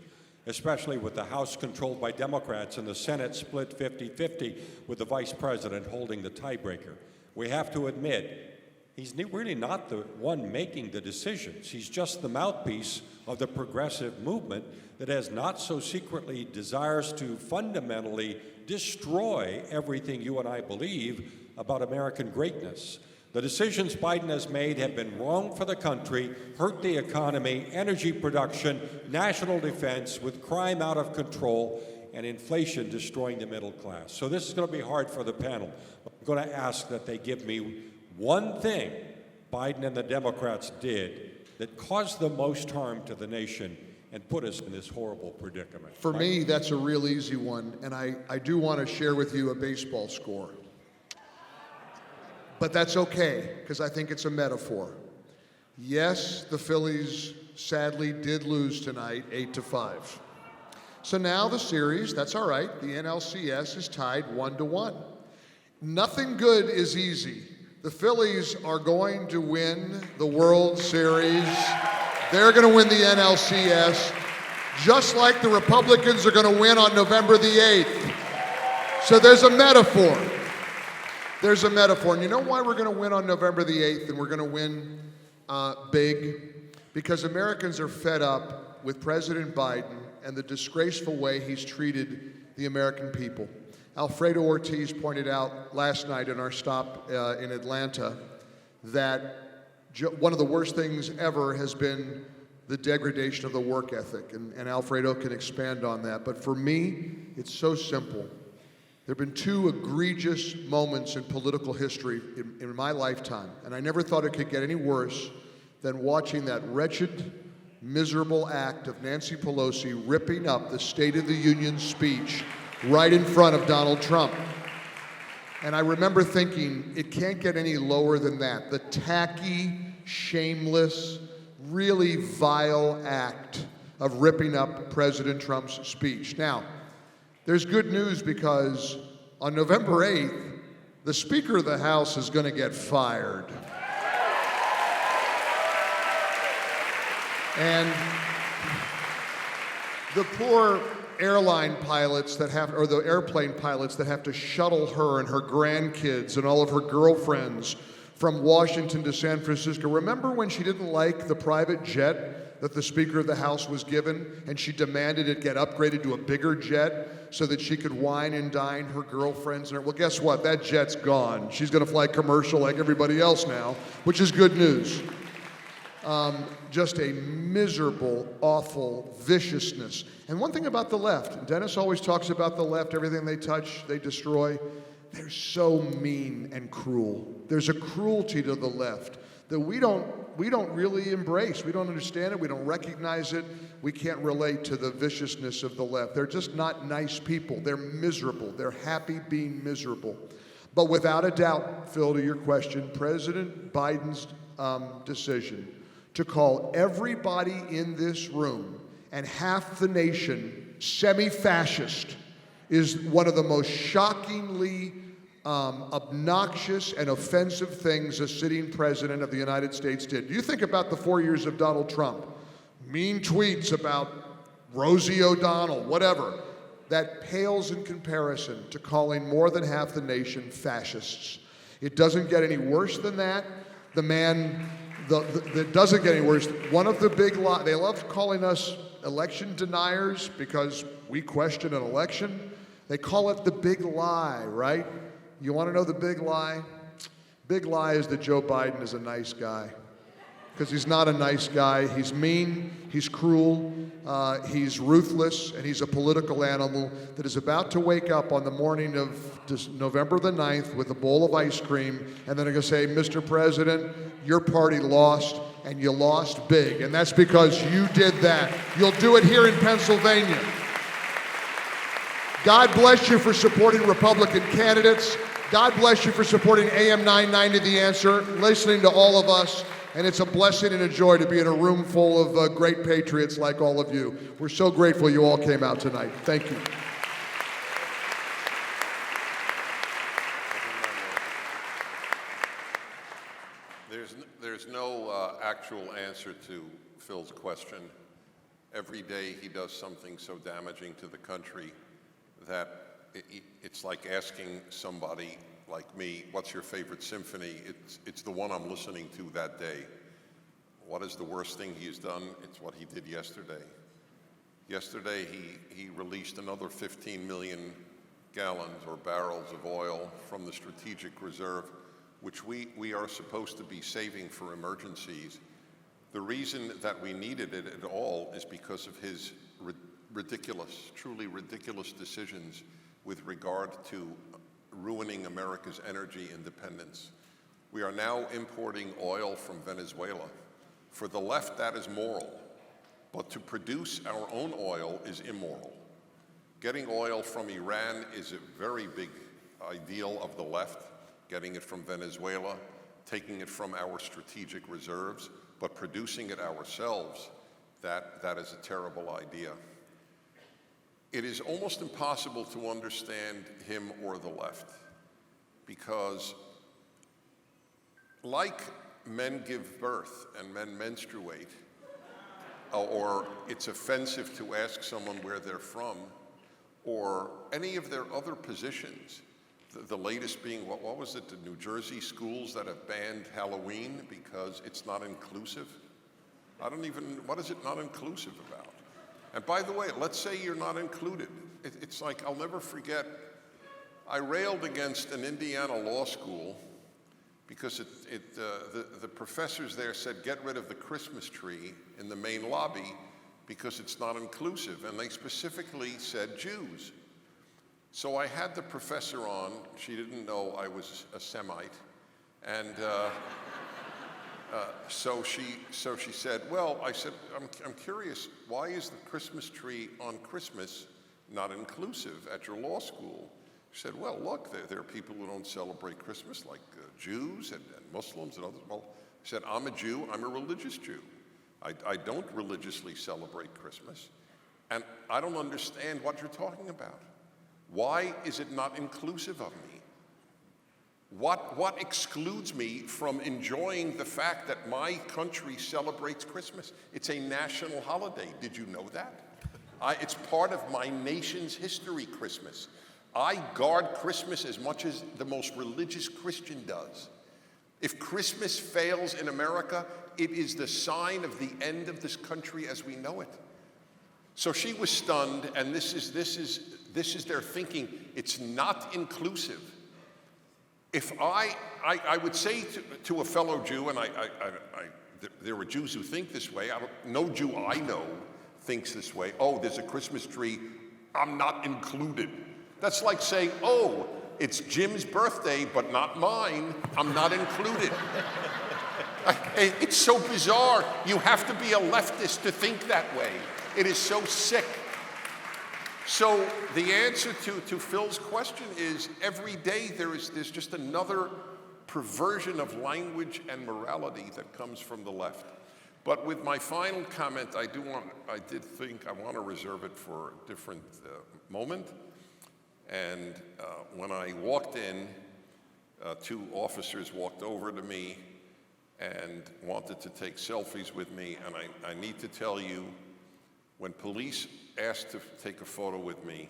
especially with the House controlled by Democrats and the Senate split 50-50 with the vice president holding the tiebreaker. We have to admit, he's really not the one making the decisions. He's just the mouthpiece of the progressive movement that has not so secretly desires to fundamentally destroy everything you and I believe about American greatness. The decisions Biden has made have been wrong for the country, hurt the economy, energy production, national defense, with crime out of control, and inflation destroying the middle class. So this is going to be hard for the panel. I'm going to ask that they give me one thing Biden and the Democrats did that caused the most harm to the nation and put us in this horrible predicament. For me, that's a real easy one, and I do want to share with you a baseball score. But that's okay, because I think it's a metaphor. Yes, the Phillies sadly did lose tonight, 8-5. So now the series, that's all right, the NLCS is tied 1-1. Nothing good is easy. The Phillies are going to win the World Series. They're going to win the NLCS, just like the Republicans are going to win on November the 8th. So there's a metaphor. There's a metaphor. And you know why we're going to win on November the 8th and we're going to win big? Because Americans are fed up with President Biden and the disgraceful way he's treated the American people. Alfredo Ortiz pointed out last night in our stop in Atlanta that one of the worst things ever has been the degradation of the work ethic, and Alfredo can expand on that. But for me, it's so simple. There have been two egregious moments in political history in my lifetime, and I never thought it could get any worse than watching that wretched, miserable act of Nancy Pelosi ripping up the State of the Union speech right in front of Donald Trump. And I remember thinking, it can't get any lower than that. The tacky, shameless, really vile act of ripping up President Trump's speech. Now, there's good news because on November 8th, the Speaker of the House is going to get fired. And the poor airline pilots that have, or the airplane pilots that have to shuttle her and her grandkids and all of her girlfriends from Washington to San Francisco. Remember when she didn't like the private jet that the Speaker of the House was given and she demanded it get upgraded to a bigger jet so that she could wine and dine her girlfriends? Well, guess what? That jet's gone. She's going to fly commercial like everybody else now, which is good news. Just a miserable, awful viciousness. And one thing about the left, Dennis always talks about the left, everything they touch, they destroy. They're so mean and cruel. There's a cruelty to the left that we don't really embrace. We don't understand it. We don't recognize it. We can't relate to the viciousness of the left. They're just not nice people. They're miserable. They're happy being miserable. But without a doubt, Phil, to your question, President Biden's decision to call everybody in this room and half the nation semi-fascist is one of the most shockingly obnoxious and offensive things a sitting president of the United States did. You think about the 4 years of Donald Trump, mean tweets about Rosie O'Donnell, whatever. That pales in comparison to calling more than half the nation fascists. It doesn't get any worse than that. It doesn't get any worse. One of the big lies, they love calling us election deniers because we question an election. They call it the big lie, right? You want to know the big lie? Big lie is that Joe Biden is a nice guy. Because he's not a nice guy. He's mean, he's cruel, he's ruthless, and he's a political animal that is about to wake up on the morning of November the 9th with a bowl of ice cream, and then they're going to say, Mr. President, your party lost, and you lost big. And that's because you did that. You'll do it here in Pennsylvania. God bless you for supporting Republican candidates. God bless you for supporting AM 990 The Answer, listening to all of us. And it's a blessing and a joy to be in a room full of great patriots like all of you. We're so grateful you all came out tonight. Thank you. There's no actual answer to Phil's question. Every day he does something so damaging to the country that it's like asking somebody like me, what's your favorite symphony? It's the one I'm listening to that day. What is the worst thing he's done? It's what he did yesterday. Yesterday, he released another 15 million gallons or barrels of oil from the strategic reserve, which we are supposed to be saving for emergencies. The reason that we needed it at all is because of his ridiculous, truly ridiculous decisions with regard to ruining America's energy independence. We are now importing oil from Venezuela. For the left, that is moral, but to produce our own oil is immoral. Getting oil from Iran is a very big ideal of the left, getting it from Venezuela, taking it from our strategic reserves, but producing it ourselves, that is a terrible idea. It is almost impossible to understand him or the left because, like men give birth and men menstruate, or it's offensive to ask someone where they're from, or any of their other positions, the latest being, what was it, the New Jersey schools that have banned Halloween because it's not inclusive? What is it not inclusive about? And by the way, let's say you're not included. It's like, I'll never forget, I railed against an Indiana law school because the professors there said, get rid of the Christmas tree in the main lobby because it's not inclusive. And they specifically said Jews. So I had the professor on. She didn't know I was a Semite. And so she said, well, I said, I'm curious, why is the Christmas tree on Christmas not inclusive at your law school? She said, well, look, there are people who don't celebrate Christmas, like Jews and Muslims and others. Well, I said, I'm a Jew, I'm a religious Jew. I don't religiously celebrate Christmas, and I don't understand what you're talking about. Why is it not inclusive of me? What excludes me from enjoying the fact that my country celebrates Christmas? It's a national holiday. Did you know that? It's part of my nation's history, Christmas. I guard Christmas as much as the most religious Christian does. If Christmas fails in America, it is the sign of the end of this country as we know it. So she was stunned, and this is their thinking. It's not inclusive. If I would say to a fellow Jew, and there are Jews who think this way, no Jew I know thinks this way, oh, there's a Christmas tree, I'm not included. That's like saying, oh, it's Jim's birthday, but not mine, I'm not included. It's so bizarre. You have to be a leftist to think that way. It is so sick. So the answer to Phil's question is every day there's just another perversion of language and morality that comes from the left. But with my final comment, I did think I want to reserve it for a different moment. And when I walked in, two officers walked over to me and wanted to take selfies with me. And I need to tell you, when police asked to take a photo with me,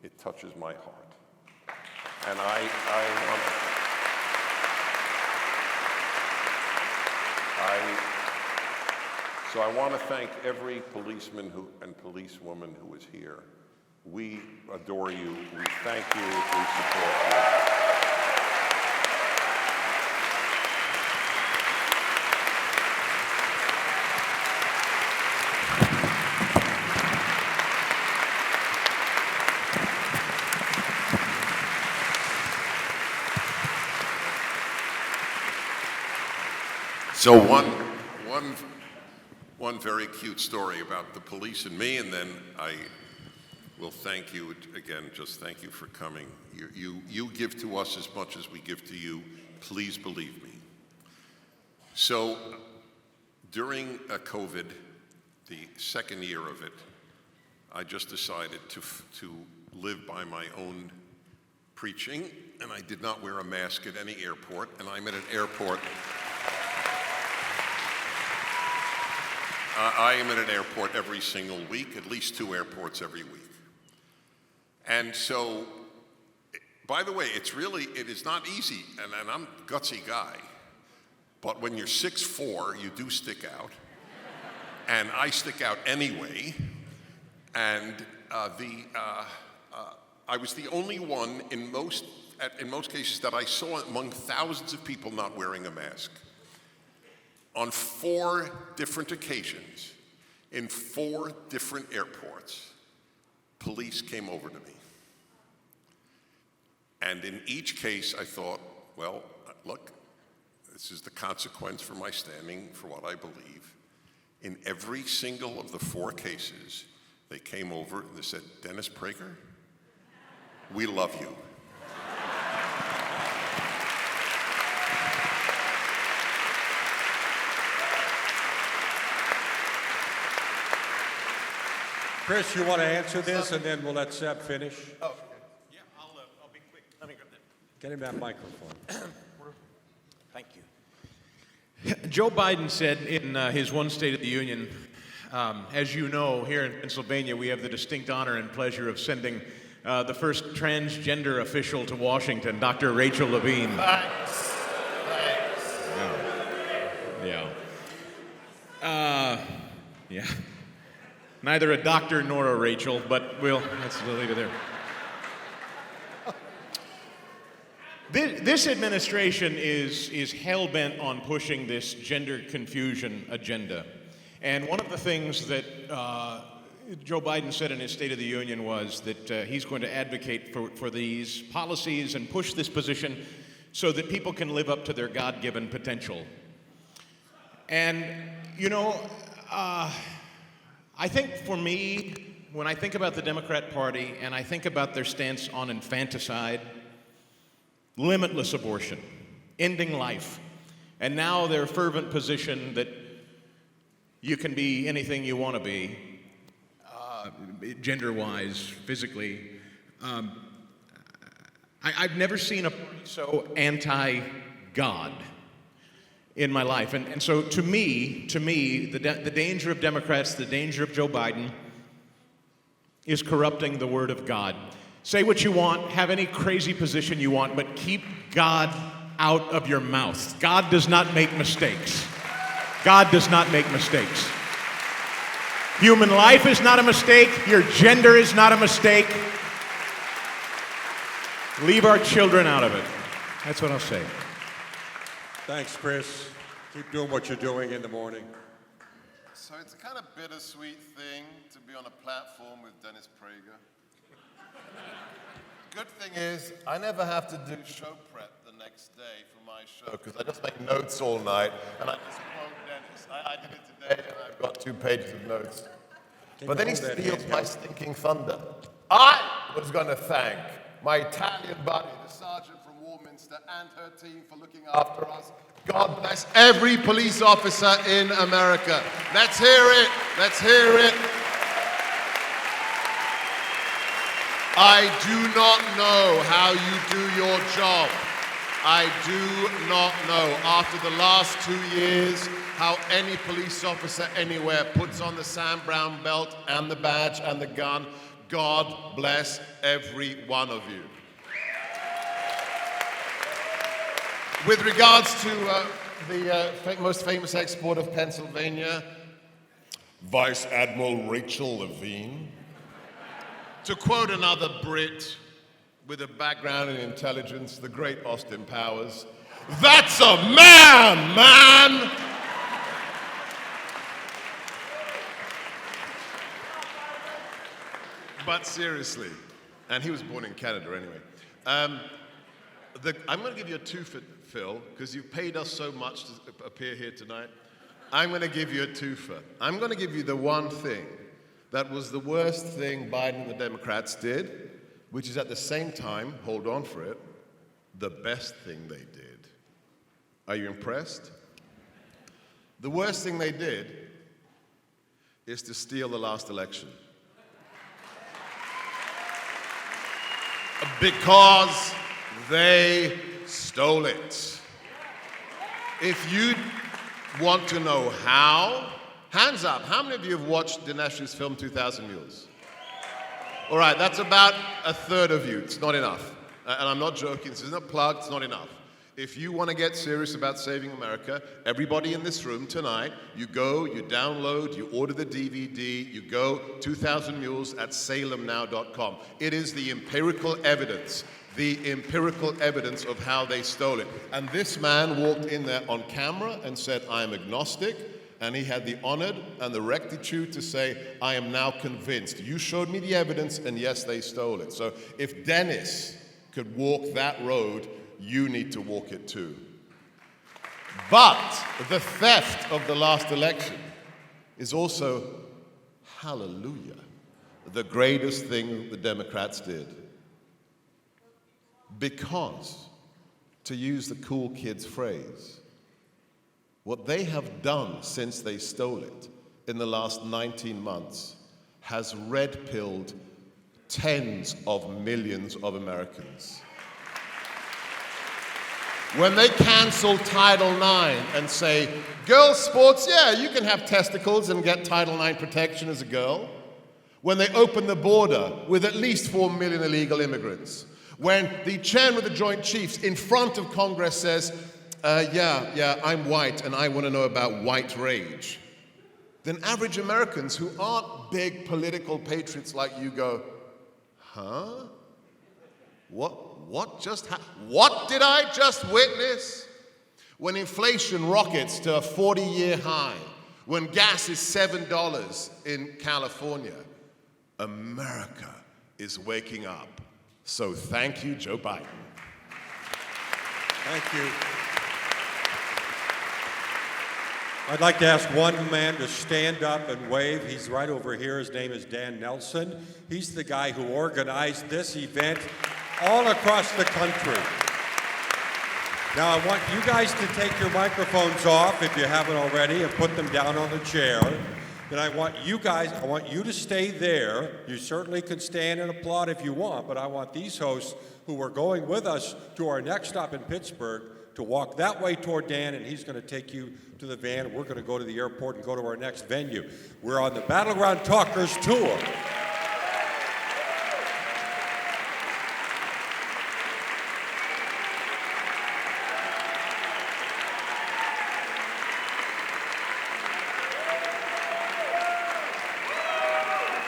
it touches my heart. And So I want to thank every policeman and policewoman who is here. We adore you. We thank you. We support you. So one very cute story about the police and me, and then I will thank you again. Just thank you for coming. You give to us as much as we give to you. Please believe me. So during COVID, the second year of it, I just decided to live by my own preaching, and I did not wear a mask at any airport, and I'm at an airport. I am at an airport every single week, at least 2 airports every week. And so, by the way, it is not easy, and I'm a gutsy guy, but when you're 6'4", you do stick out, and I stick out anyway, and I was the only one in most cases that I saw among thousands of people not wearing a mask. On 4 different occasions, in 4 different airports, police came over to me. And in each case, I thought, well, look, this is the consequence for my standing for what I believe. In every single of the 4 cases, they came over and they said, Dennis Prager, we love you. Chris, you want to answer this, and then we'll let Seb finish? Oh, yeah, I'll be quick. Let me grab that. Get him that microphone. Thank you. Joe Biden said in his one State of the Union, as you know, here in Pennsylvania, we have the distinct honor and pleasure of sending the first transgender official to Washington, Dr. Rachel Levine. Thanks. Yeah. Yeah. Neither a doctor nor a Rachel, but let's leave it there. This administration is hell-bent on pushing this gender confusion agenda. And one of the things that Joe Biden said in his State of the Union was that he's going to advocate for these policies and push this position so that people can live up to their God-given potential. And, I think for me, when I think about the Democrat Party and I think about their stance on infanticide, limitless abortion, ending life, and now their fervent position that you can be anything you want to be, gender-wise, physically, I've never seen a party so anti-God in my life. And so to me, the danger of Democrats, the danger of Joe Biden is corrupting the Word of God. Say what you want, have any crazy position you want, but keep God out of your mouth. God does not make mistakes. God does not make mistakes. Human life is not a mistake. Your gender is not a mistake. Leave our children out of it. That's what I'll say. Thanks, Chris. Keep doing what you're doing in the morning. So it's a kind of bittersweet thing to be on a platform with Dennis Prager. Good thing is, I never have to do show prep the next day for my show, because I just make notes all night, and I just quote Dennis. I did it today, and I've got 2 pages of notes. But then he steals my stinking thunder. I was going to thank my Italian buddy, the sergeant from Warminster, Westminster and her team for looking after us. God bless every police officer in America. Let's hear it. Let's hear it. I do not know how you do your job. I do not know, after the last 2 years, how any police officer anywhere puts on the Sam Brown belt and the badge and the gun. God bless every one of you. With regards to the most famous export of Pennsylvania, Vice Admiral Rachel Levine, to quote another Brit with a background in intelligence, the great Austin Powers, that's a man! But seriously, and he was born in Canada anyway, I'm going to give you a twofer, Phil, because you've paid us so much to appear here tonight. I'm going to give you a twofer. I'm going to give you the one thing that was the worst thing Biden and the Democrats did, which is at the same time, hold on for it, the best thing they did. Are you impressed? The worst thing they did is to steal the last election. Because they stole it. If you want to know how, hands up, how many of you have watched Dinesh's film 2,000 Mules? All right, that's about a third of you. It's not enough. And I'm not joking, this isn't a plug, it's not enough. If you want to get serious about saving America, everybody in this room tonight, you go, you download, you order the DVD, you go 2,000 Mules at salemnow.com. It is the empirical evidence of how they stole it. And this man walked in there on camera and said, I am agnostic. And he had the honor and the rectitude to say, I am now convinced. You showed me the evidence, and yes, they stole it. So if Dennis could walk that road, you need to walk it too. But the theft of the last election is also, hallelujah, the greatest thing the Democrats did. Because, to use the cool kids' phrase, what they have done since they stole it in the last 19 months has red-pilled tens of millions of Americans. When they cancel Title IX and say, girls' sports, yeah, you can have testicles and get Title IX protection as a girl. When they open the border with at least 4 million illegal immigrants. When the chairman of the Joint Chiefs in front of Congress says, yeah, I'm white and I want to know about white rage. Then average Americans who aren't big political patriots like you go, huh? What did I just witness? When inflation rockets to a 40-year high, when gas is $7 in California, America is waking up. So thank you, Joe Biden. Thank you. I'd like to ask one man to stand up and wave. He's right over here. His name is Dan Nelson. He's the guy who organized this event all across the country. Now, I want you guys to take your microphones off if you haven't already and put them down on the chair. Then I want you to stay there. You certainly can stand and applaud if you want, but I want these hosts who are going with us to our next stop in Pittsburgh to walk that way toward Dan, and he's going to take you to the van. We're going to go to the airport and go to our next venue. We're on the Battleground Talkers Tour.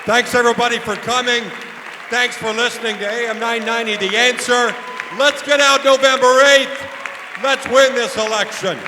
Thanks, everybody, for coming. Thanks for listening to AM 990, The Answer. Let's get out November 8th. Let's win this election.